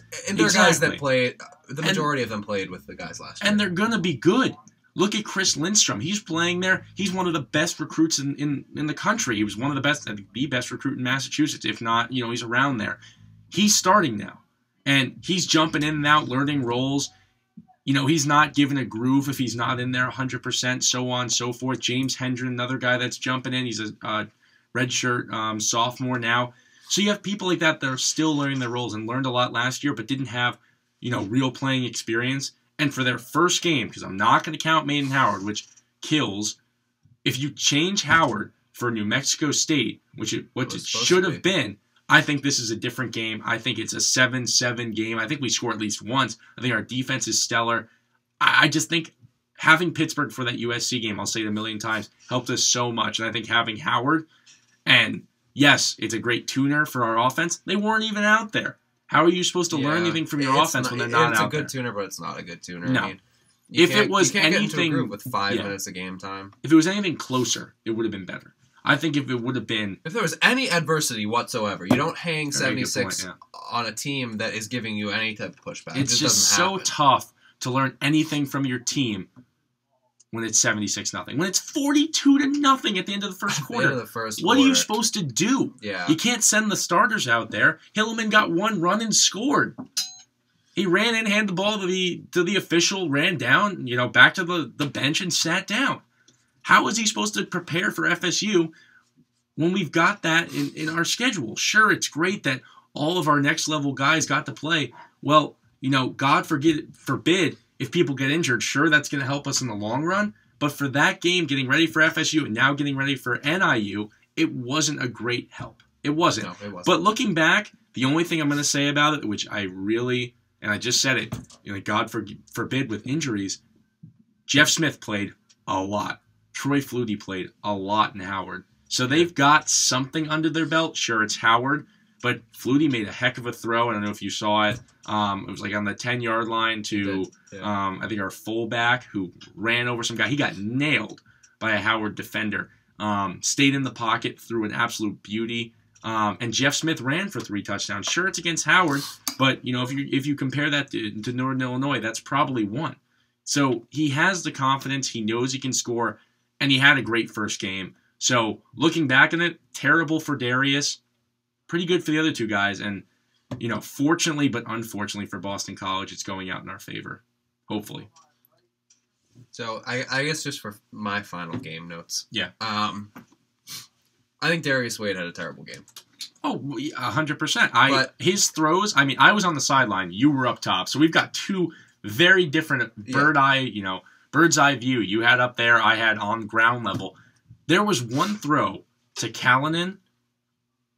that played. The majority of them played with the guys last year. And they're going to be good. Look at Chris Lindstrom. He's playing there. He's one of the best recruits in the country. He was one of the best, the best recruit in Massachusetts, if not, he's around there. He's starting now. And he's jumping in and out, learning roles. He's not given a groove if he's not in there 100%, so on and so forth. James Hendren, another guy that's jumping in. He's a redshirt sophomore now. So you have people like that are still learning their roles and learned a lot last year but didn't have, real playing experience. And for their first game, because I'm not going to count Maiden Howard, which kills, if you change Howard for New Mexico State, which it should have been, I think this is a different game. I think it's a 7-7 game. I think we score at least once. I think our defense is stellar. I just think having Pittsburgh for that USC game, I'll say it a million times, helped us so much. And I think having Howard, and yes, it's a great tuner for our offense. They weren't even out there. How are you supposed to learn anything from your offense when they're not out there? It's a good tuner, but it's not a good tuner. No. If it was anything, get into a groove with 5 minutes of game time. If it was anything closer, it would have been better. I think if it would have been... If there was any adversity whatsoever, you don't hang 76 on a team that is giving you any type of pushback. It's just so tough to learn anything from your team when it's 76-0. When it's 42-0 at the end of the first quarter. What are you supposed to do? Yeah. You can't send the starters out there. Hillman got one run and scored. He ran in, handed the ball to the official, ran down, back to the bench and sat down. How is he supposed to prepare for FSU when we've got that in our schedule? Sure, it's great that all of our next level guys got to play. Well, God forbid if people get injured. Sure, that's going to help us in the long run. But for that game, getting ready for FSU and now getting ready for NIU, it wasn't a great help. It wasn't. No, it wasn't. But looking back, the only thing I'm going to say about it, which I really, and I just said it, God forbid with injuries, Jeff Smith played a lot. Troy Flutie played a lot in Howard. So they've got something under their belt. Sure, it's Howard, but Flutie made a heck of a throw. I don't know if you saw it. It was like on the 10-yard line to, I think, our fullback who ran over some guy. He got nailed by a Howard defender. Stayed in the pocket, threw an absolute beauty. And Jeff Smith ran for 3 touchdowns. Sure, it's against Howard, but if you compare that to Northern Illinois, that's probably 1. So he has the confidence. He knows he can score, and he had a great first game. So looking back on it, terrible for Darius, pretty good for the other 2 guys. And, fortunately but unfortunately for Boston College, it's going out in our favor, hopefully. So I guess just for my final game notes. Yeah. I think Darius Wade had a terrible game. Oh, 100%. His throws, I was on the sideline. You were up top. So we've got 2 very different bird's eye view. You had up there, I had on ground level. There was one throw to Callanan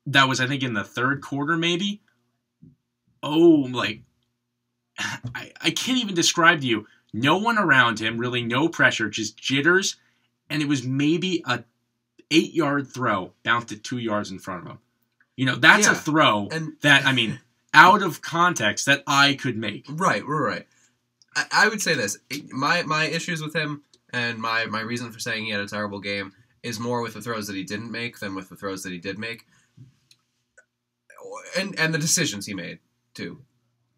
that was, I think, in the 3rd quarter maybe. Oh, I can't even describe to you. No one around him, really no pressure, just jitters. And it was maybe a 8-yard throw bounced at 2 yards in front of him. That's a throw that, out of context that I could make. Right. I would say this. My issues with him and my reason for saying he had a terrible game is more with the throws that he didn't make than with the throws that he did make. And the decisions he made, too.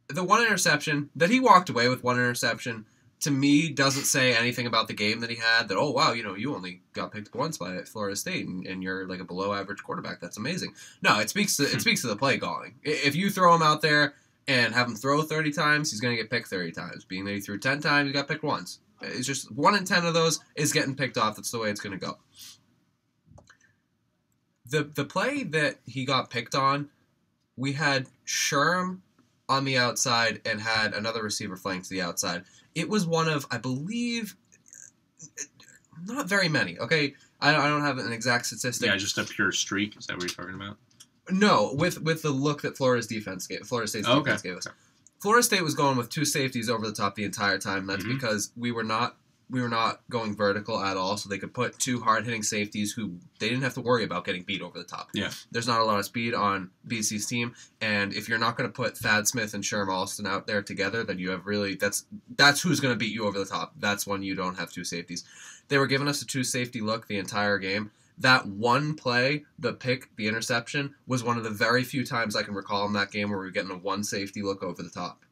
The one interception, that he walked away with one interception, to me, doesn't say anything about the game that he had. That, oh, wow, you only got picked once by Florida State, and you're like a below-average quarterback. That's amazing. No, it speaks to the play calling. If you throw him out there and have him throw 30 times, he's going to get picked 30 times. Being that he threw 10 times, he got picked once. It's just 1 in 10 of those is getting picked off. That's the way it's going to go. The play that he got picked on, we had Sherm on the outside and had another receiver flanked to the outside. It was one of, I believe, not very many. Okay, I don't have an exact statistic. Yeah, just a pure streak. Is that what you're talking about? No, with the look that Florida State's defense gave us. Florida State was going with 2 safeties over the top the entire time. That's because we were not going vertical at all, so they could put 2 hard-hitting safeties who they didn't have to worry about getting beat over the top. Yeah. There's not a lot of speed on BC's team, and if you're not going to put Thad Smith and Sherm Alston out there together, then you have really that's who's going to beat you over the top. That's when you don't have 2 safeties. They were giving us a 2-safety look the entire game. That one play, the pick, the interception, was one of the very few times I can recall in that game where we were getting a 1-safety look over the top.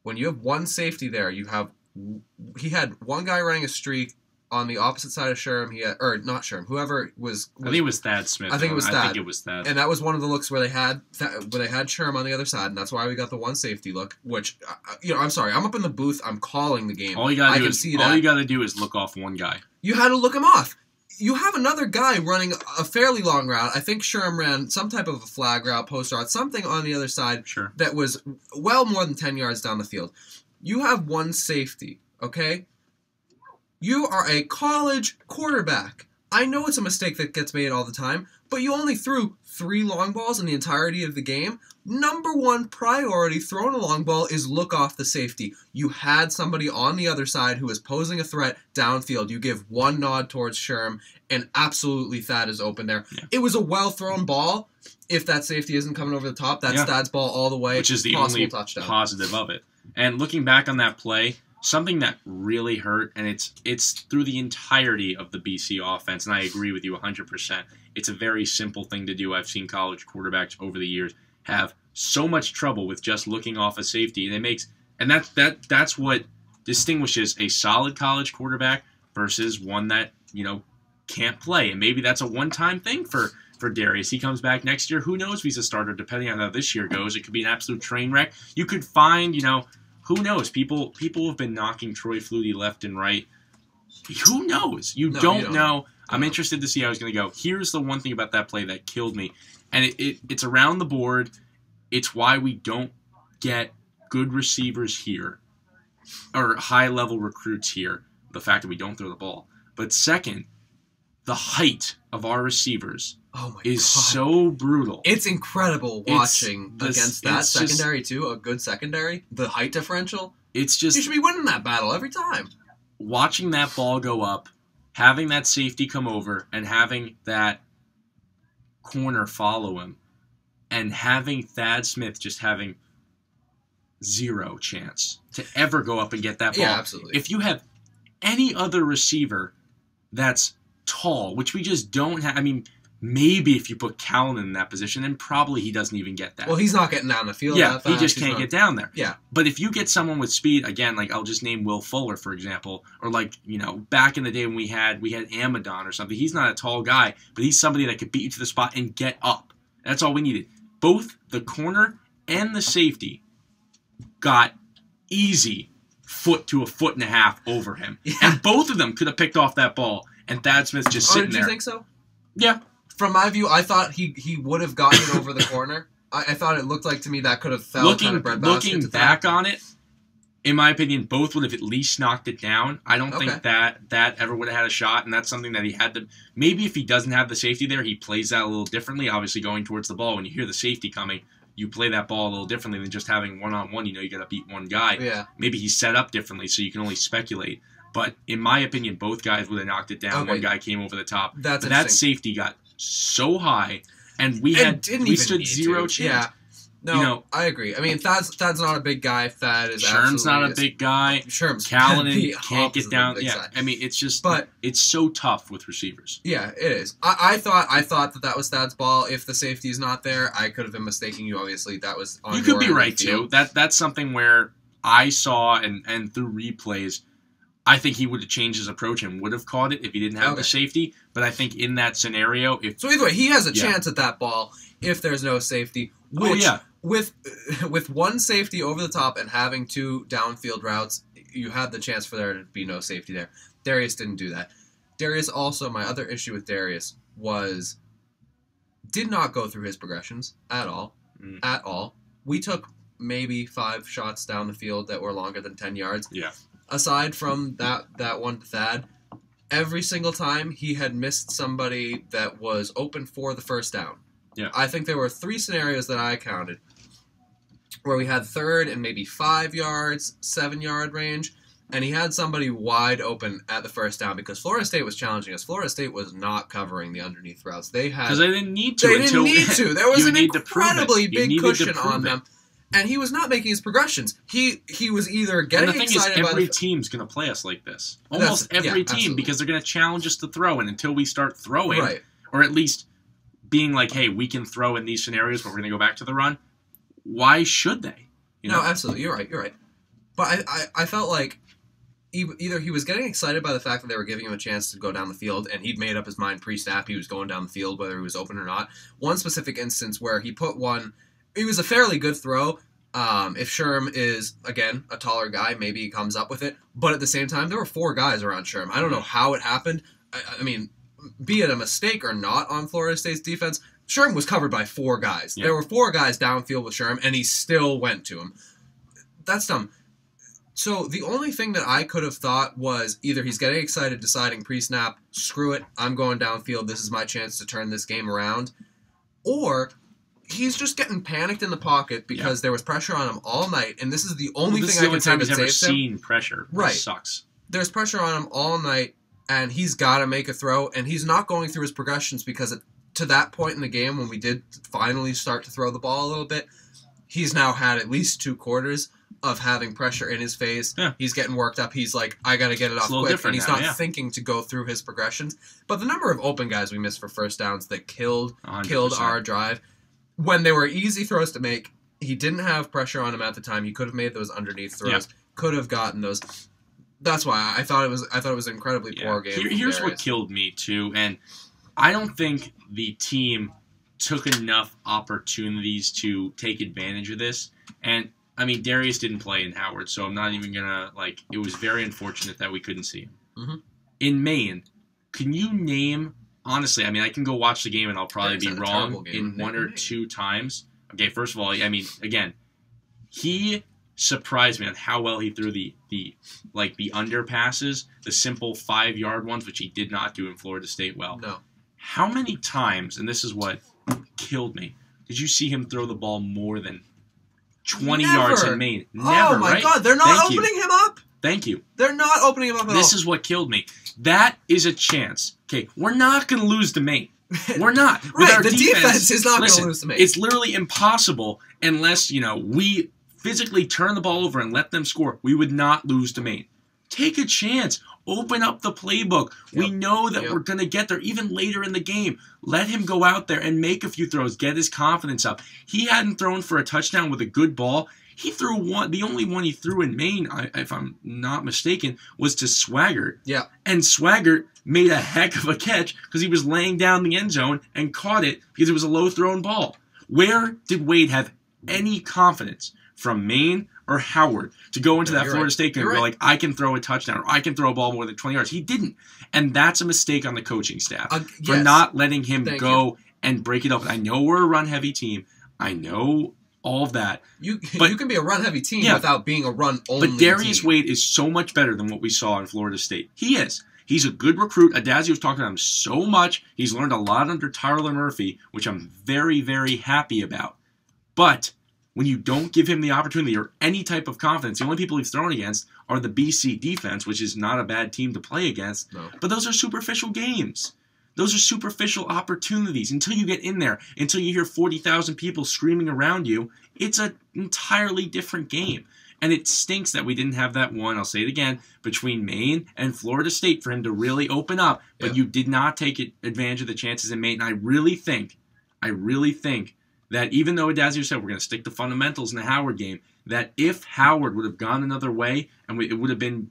When you have 1 safety there, he had one guy running a streak on the opposite side of Sherm. Not Sherm, whoever was. I think it was Thad Smith. I think it was Thad. And that was one of the looks where they had Sherm on the other side, and that's why we got the 1 safety look. Which, I'm sorry, I'm up in the booth, I'm calling the game. All you gotta do is look off one guy. You had to look him off. You have another guy running a fairly long route. I think Sherm ran some type of a flag route, post route, something on the other side that was well more than 10 yards down the field. You have 1 safety, okay? You are a college quarterback. I know it's a mistake that gets made all the time, but you only threw 3 long balls in the entirety of the game. Number 1 priority throwing a long ball is look off the safety. You had somebody on the other side who is posing a threat downfield. You give 1 nod towards Sherm, and absolutely Thad is open there. Yeah. It was a well-thrown ball. If that safety isn't coming over the top, that's Thad's ball all the way. Which is the only touchdown. Positive of it. And looking back on that play, something that really hurt, and it's through the entirety of the BC offense, and I agree with you 100%. It's a very simple thing to do. I've seen college quarterbacks over the years have so much trouble with just looking off a safety, and that's what distinguishes a solid college quarterback versus one that can't play. And maybe that's a one-time thing for for Darius. He comes back next year. Who knows if he's a starter, depending on how this year goes. It could be an absolute train wreck. You could find, who knows? People have been knocking Troy Flutie left and right. Who knows? You don't know. I'm interested to see how he's going to go. Here's the one thing about that play that killed me, and it's around the board. It's why we don't get good receivers here, or high-level recruits here, the fact that we don't throw the ball. But second, the height of our receivers is so brutal. It's incredible watching against that secondary, too, a good secondary. The height differential, it's just... You should be winning that battle every time. Watching that ball go up, having that safety come over, and having that corner follow him, and having Thad Smith just having zero chance to ever go up and get that ball. Yeah, absolutely. If you have any other receiver that's tall, which we just don't have, I mean, maybe if you put Callan in that position, then probably he doesn't even get that. Well, he's not getting down the field. Yeah, that fast. he just can't get down there. Yeah. But if you get someone with speed, again, like I'll just name Will Fuller, for example, or like, back in the day when we had Amadon or something. He's not a tall guy, but he's somebody that could beat you to the spot and get up. That's all we needed. Both the corner and the safety got easy foot to a foot and a half over him. Yeah. And both of them could have picked off that ball, and Thad Smith just sitting there. Did you think so? Yeah. From my view, I thought he would have gotten it over the corner. I thought it looked like to me that could have fell kind of breadbasket. Looking back on it, in my opinion, both would have at least knocked it down. I don't think that ever would have had a shot, and that's something that he had to... Maybe if he doesn't have the safety there, he plays that a little differently, obviously going towards the ball. When you hear the safety coming, you play that ball a little differently than just having one-on-one. You got to beat one guy. Yeah. Maybe he's set up differently, so you can only speculate. But in my opinion, both guys would have knocked it down. One guy came over the top. But that safety got so high, and we stood zero chance. Yeah. No, I agree. I mean, Thad's not a big guy. Thad is Sherm's not a big guy. Sherm's Callan can't get down. Yeah, I mean, it's just, it's so tough with receivers. Yeah, it is. I thought that was Thad's ball. If the safety is not there, I could have been mistaking you. Obviously, that was on you could be right too. That's something where I saw and through replays, I think he would have changed his approach and would have caught it if he didn't have the safety. But I think in that scenario, so either way, he has a chance at that ball if there's no safety. Which, with one safety over the top and having two downfield routes, you had the chance for there to be no safety there. Darius didn't do that. Darius also, my other issue with Darius was did not go through his progressions at all. At all. We took maybe 5 shots down the field that were longer than 10 yards. Yeah. Aside from that one to Thad, every single time he had missed somebody that was open for the first down. Yeah. I think there were 3 scenarios that I counted where we had 3rd and maybe 5 yards, 7-yard range, and he had somebody wide open at the first down because Florida State was challenging us. Florida State was not covering the underneath routes. Because they didn't need to. They didn't need to. There was an incredibly big cushion on them. And he was not making his progressions. He was either getting excited by... And the thing is, every team's going to play us like this. Almost every team, absolutely. Because they're going to challenge us to throw. And until we start throwing, or at least being like, hey, we can throw in these scenarios, but we're going to go back to the run, why should they? No, absolutely. You're right. But I felt like either he was getting excited by the fact that they were giving him a chance to go down the field, and he'd made up his mind pre-snap he was going down the field, whether he was open or not. One specific instance where he put one... It was a fairly good throw. If Sherm is, again, a taller guy, maybe he comes up with it. But at the same time, there were 4 guys around Sherm. I don't know how it happened. I mean, be it a mistake or not on Florida State's defense, Sherm was covered by 4 guys. Yeah. There were 4 guys downfield with Sherm, and he still went to him. That's dumb. So the only thing that I could have thought was either he's getting excited, deciding pre-snap, screw it, I'm going downfield, this is my chance to turn this game around, or... He's just getting panicked in the pocket because there was pressure on him all night, and this is the only thing I can say that he's ever saves him. seen pressure. Right, sucks. There's pressure on him all night, and he's got to make a throw, and he's not going through his progressions because to that point in the game when we did finally start to throw the ball a little bit, he's now had at least 2 quarters of having pressure in his face. Yeah. He's getting worked up. He's like, I got to get it off quick, and he's not thinking to go through his progressions. But the number of open guys we missed for first downs that killed our drive. When they were easy throws to make, he didn't have pressure on him at the time. He could have made those underneath throws. Could have gotten those. That's why I thought it was an incredibly poor game. Here's what killed me too, and I don't think the team took enough opportunities to take advantage of this. And, I mean, Darius didn't play in Howard, so I'm not even going to, like, it was very unfortunate that we couldn't see him. Mm-hmm. In Maine, can you name, honestly, I mean, I can go watch the game and I'll probably be wrong in one or two times. Okay, first of all, I mean, again, he surprised me on how well he threw the underpasses, the simple 5-yard ones, which he did not do in Florida State well. No. How many times, and this is what killed me, did you see him throw the ball more than 20 yards in Maine? Never, oh my right? God, they're not opening him up. Thank you. They're not opening him up at all. This is what killed me. That is a chance. Okay, we're not going to lose to Maine. We're not. Right, With our the defense is not going to lose to Maine. It's literally impossible unless, we physically turn the ball over and let them score. We would not lose to Maine. Take a chance. Open up the playbook. Yep. We know that we're going to get there even later in the game. Let him go out there and make a few throws. Get his confidence up. He hadn't thrown for a touchdown with a good ball. He threw one. The only one he threw in Maine, if I'm not mistaken, was to Swaggart. Yeah. And Swaggart made a heck of a catch because he was laying down the end zone and caught it because it was a low-thrown ball. Where did Wade have any confidence from Maine or Howard to go into that Florida State game and go like, I can throw a touchdown or I can throw a ball more than 20 yards? He didn't. And that's a mistake on the coaching staff for not letting him go and break it up. I know we're a run-heavy team. I know all of that. You can be a run-heavy team without being a run-only team. But Darius Wade is so much better than what we saw in Florida State. He is. He's a good recruit. Addazio was talking about him so much. He's learned a lot under Tyler Murphy, which I'm very, very happy about. But when you don't give him the opportunity or any type of confidence, the only people he's thrown against are the BC defense, which is not a bad team to play against. No. But those are superficial games. Those are superficial opportunities. Until you get in there, until you hear 40,000 people screaming around you, it's an entirely different game. And it stinks that we didn't have that one, I'll say it again, between Maine and Florida State for him to really open up. But you did not take advantage of the chances in Maine. And I really think that even though Addazio said we're going to stick to fundamentals in the Howard game, that if Howard would have gone another way and it would have been,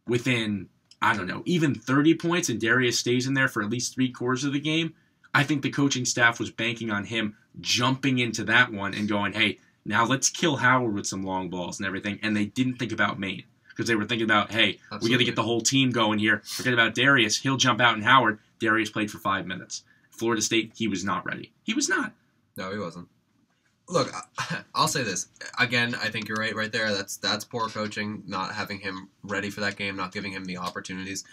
within, I don't know, even 30 points and Darius stays in there for at least 3/4 of the game, I think the coaching staff was banking on him jumping into that one and going, hey, now let's kill Howard with some long balls and everything. And they didn't think about Maine because they were thinking about, hey, we got to get the whole team going here. Forget about Darius. He'll jump out in Howard. Darius played for 5 minutes. Florida State, he was not ready. He was not. No, he wasn't. Look, I'll say this. Again, I think you're right there. That's poor coaching, not having him ready for that game, not giving him the opportunities.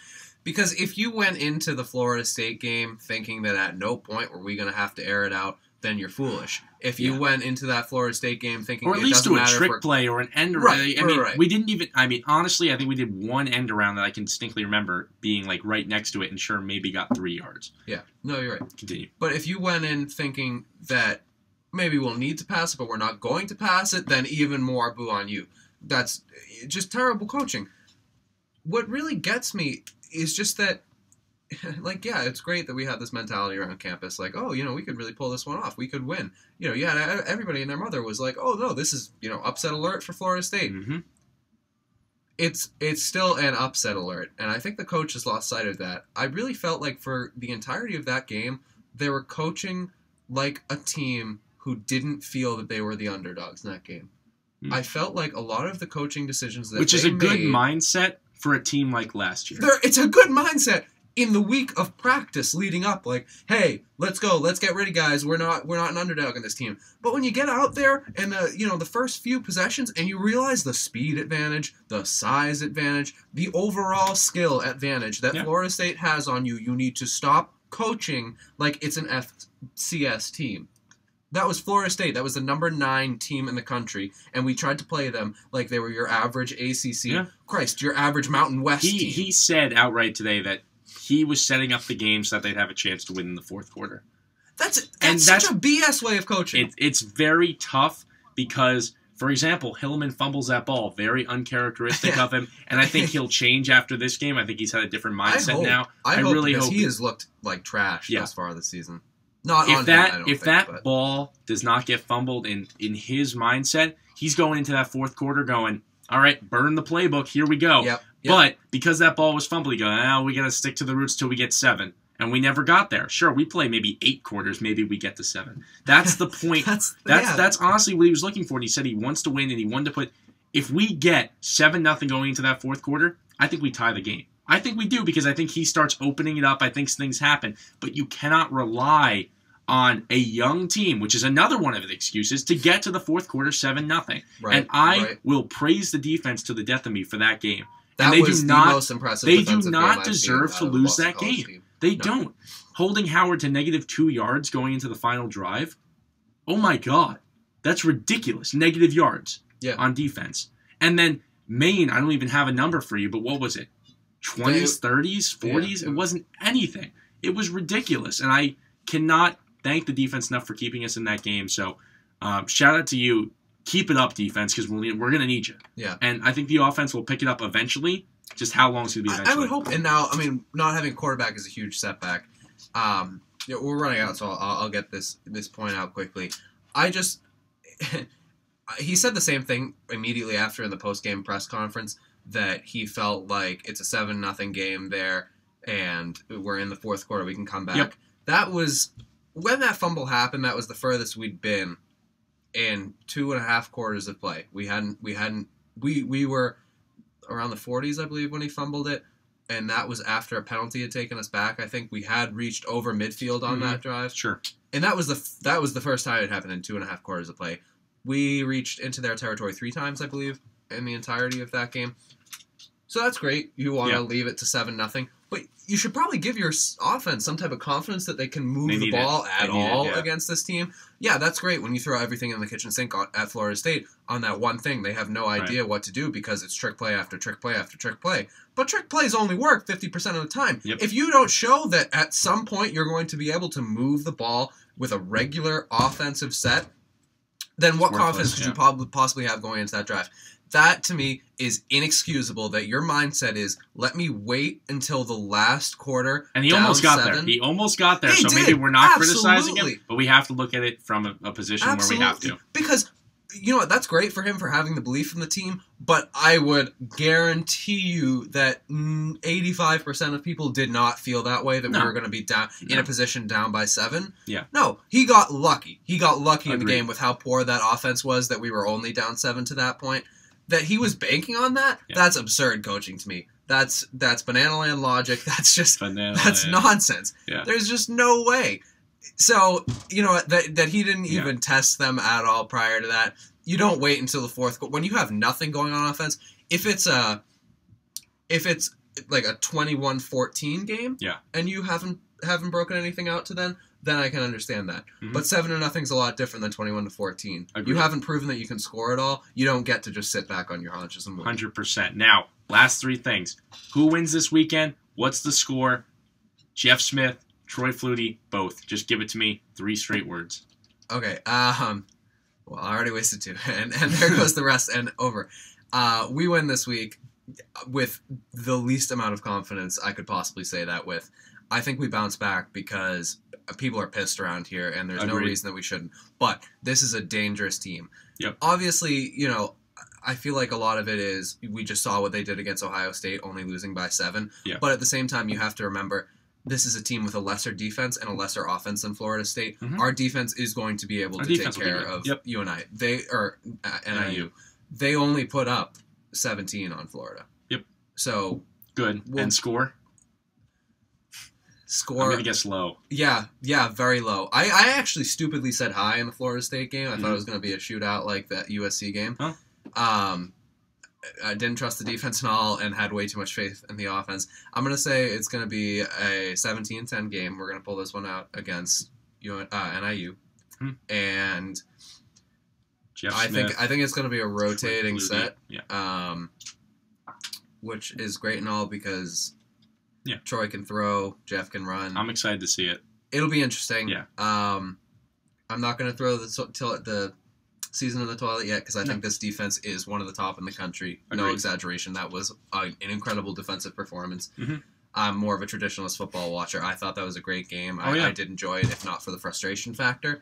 Because if you went into the Florida State game thinking that at no point were we going to have to air it out, then you're foolish. If you went into that Florida State game thinking, or at least do a trick play or an end around. We didn't even. I mean, honestly, I think we did one end around that I can distinctly remember being like right next to it, and sure, maybe got 3 yards. Yeah, no, you're right. Continue. But if you went in thinking that maybe we'll need to pass it, but we're not going to pass it, then even more boo on you. That's just terrible coaching. What really gets me is just that, like, yeah, it's great that we have this mentality around campus, like, oh, we could really pull this one off. We could win. Everybody and their mother was like, oh, no, this is, upset alert for Florida State. Mm-hmm. It's still an upset alert, and I think the coach has lost sight of that. I really felt like for the entirety of that game, they were coaching like a team who didn't feel that they were the underdogs in that game. Mm. I felt like a lot of the coaching decisions that which is a good mindset for a team like last year. It's a good mindset in the week of practice leading up, like, hey, let's go, let's get ready, guys. We're not an underdog in this team. But when you get out there and the first few possessions and you realize the speed advantage, the size advantage, the overall skill advantage that Florida State has on you, you need to stop coaching like it's an FCS team. That was Florida State. That was the number 9 team in the country, and we tried to play them like they were your average ACC. Yeah. Christ, your average Mountain West team. He said outright today that he was setting up the game so that they'd have a chance to win in the fourth quarter. That's such a BS way of coaching. It's very tough because, for example, Hillman fumbles that ball. Very uncharacteristic of him, and I think he'll change after this game. I think he's had a different mindset now. I really hope he has looked like trash thus far this season. If that ball does not get fumbled in his mindset, he's going into that fourth quarter going, all right, burn the playbook, here we go. Yep. But because that ball was fumbled, he goes, we got to stick to the roots till we get 7. And we never got there. Sure, we play maybe 8 quarters, maybe we get to 7. That's the point. That's honestly what he was looking for. And he said he wants to win, and he wanted to put. If we get 7-0 going into that fourth quarter, I think we tie the game. I think we do, because I think he starts opening it up. I think things happen. But you cannot rely on a young team, which is another one of the excuses, to get to the fourth quarter 7-0. Right, and I will praise the defense to the death of me for that game. That and was the most impressive. They do not deserve to lose that game. They don't. Holding Howard to -2 yards going into the final drive, oh my God. That's ridiculous. Negative yards on defense. And then Maine, I don't even have a number for you, but what was it? 20s, 30s, 40s? It wasn't anything. It was ridiculous. And I cannot thank the defense enough for keeping us in that game. So shout out to you. Keep it up, defense, because we're going to need you. Yeah. And I think the offense will pick it up eventually. Just how long is it going to be eventually? I would hope. And now, I mean, not having a quarterback is a huge setback. We're running out, so I'll get this point out quickly. He said the same thing immediately after in the post-game press conference, that he felt like it's a 7-0 game there, and we're in the fourth quarter. We can come back. Yep. That was when that fumble happened. That was the furthest we'd been in 2.5 quarters of play. We were around the 40s, I believe, when he fumbled it, and that was after a penalty had taken us back. I think we had reached over midfield on that drive. Sure. And that was the first time it happened in 2.5 quarters of play. We reached into their territory 3 times, I believe, in the entirety of that game. So that's great. You want to leave it to 7-0. But you should probably give your offense some type of confidence that they can move the ball at all against this team. Yeah, that's great when you throw everything in the kitchen sink at Florida State on that one thing. They have no idea what to do because it's trick play after trick play after trick play. But trick plays only work 50% of the time. Yep. If you don't show that at some point you're going to be able to move the ball with a regular offensive set, then what confidence could you possibly have going into that drive? That, to me, is inexcusable, that your mindset is, let me wait until the last quarter. And he almost got there. He almost got there, so maybe we're not criticizing him, but we have to look at it from a position where we have to. Because, you know what, that's great for him for having the belief in the team, but I would guarantee you that 85% of people did not feel that way, that we were going to be down in a position down by 7. Yeah. No, he got lucky. He got lucky in the game with how poor that offense was, that we were only down 7 to that point. That he was banking on that, that's absurd coaching to me. That's banana land logic. That's just nonsense. Yeah. There's just no way. So, you know, that he didn't even test them at all prior to that. You don't wait until the fourth quarter. When you have nothing going on offense, if it's like a 21-14 game, and you haven't broken anything out to then I can understand that. Mm-hmm. But 7-0 is a lot different than 21-14. Agreed. You haven't proven that you can score it all. You don't get to just sit back on your haunches and win. 100%. Now, last 3 things. Who wins this weekend? What's the score? Jeff Smith, Troy Flutie, both. Just give it to me. 3 straight words. Okay. Well, I already wasted 2. And there goes the rest and over. We win this week with the least amount of confidence I could possibly say that with. I think we bounce back because people are pissed around here, and there's no reason that we shouldn't. But this is a dangerous team. Yep. Obviously, you know, I feel like a lot of it is we just saw what they did against Ohio State, only losing by 7. Yeah. But at the same time, you have to remember this is a team with a lesser defense and a lesser offense than Florida State. Mm-hmm. Our defense is going to be able to take care of you and I. NIU. They only put up 17 on Florida. Yep. So good. And score? I'm going to guess low. Yeah, very low. I actually stupidly said high in the Florida State game. I thought it was going to be a shootout like that USC game. Huh? I didn't trust the defense at all and had way too much faith in the offense. I'm going to say it's going to be a 17-10 game. We're going to pull this one out against NIU. And I think it's going to be a rotating set. Yeah. Which is great and all because Troy can throw, Jeff can run. I'm excited to see it. It'll be interesting. Yeah. I'm not going to throw the season in the toilet yet because I think this defense is one of the top in the country. Agreed. No exaggeration. That was an incredible defensive performance. Mm-hmm. I'm more of a traditionalist football watcher. I thought that was a great game. I did enjoy it, if not for the frustration factor.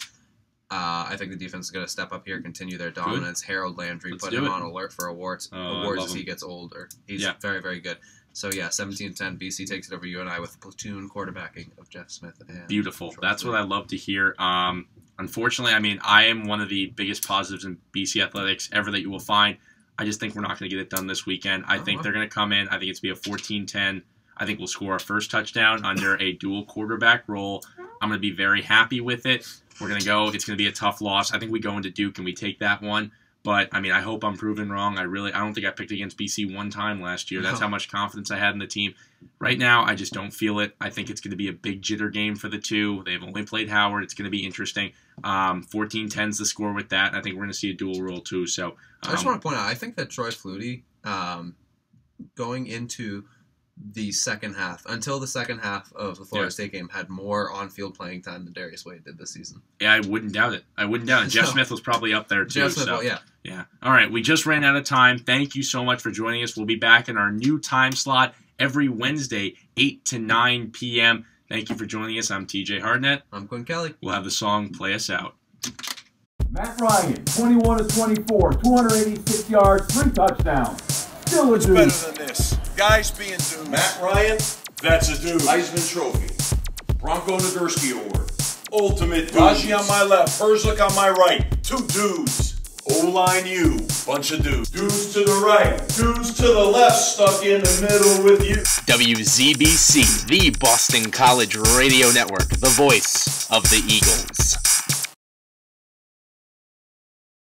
I think the defense is going to step up here, continue their dominance. Good. Harold Landry, put him on alert for awards as he gets older. He's very, very good. So yeah, 17-10. BC takes it over UNI with platoon quarterbacking of Jeff Smith. And Beautiful. Troy That's Flutie. what I love to hear. Unfortunately, I mean, I am one of the biggest positives in BC athletics ever that you will find. I just think we're not going to get it done this weekend. I think they're going to come in. I think it's going to be a 14-10. I think we'll score our first touchdown under a dual quarterback role. I'm going to be very happy with it. We're going to go. It's going to be a tough loss. I think we go into Duke and we take that one. But, I mean, I hope I'm proven wrong. I don't think I picked against BC one time last year. That's how much confidence I had in the team. Right now, I just don't feel it. I think it's going to be a big jitter game for the two. They've only played Howard. It's going to be interesting. 14-10's the score with that. And I think we're going to see a dual roll, too. So I just want to point out, I think that Troy Flutie, going into the second half, until the second half of the Florida State game, had more on-field playing time than Darius Wade did this season. Yeah, I wouldn't doubt it. Jeff Smith was probably up there, too. Jeff Smith, well, yeah. Yeah. All right, we just ran out of time. Thank you so much for joining us. We'll be back in our new time slot every Wednesday, 8 to 9 p.m. Thank you for joining us. I'm TJ Hardnett. I'm Quinn Kelly. We'll have the song play us out. Matt Ryan, 21 of 24, 286 yards, 3 touchdowns. Still a dude. Better than this. Guys being dudes. Matt Ryan, that's a dude. Heisman Trophy. Bronco Nagurski Award. Ultimate dude. Raji on my left, Herzlich on my right. 2 dudes. O-line U, bunch of dudes. Dudes to the right, dudes to the left, stuck in the middle with you. WZBC, the Boston College Radio Network, the voice of the Eagles.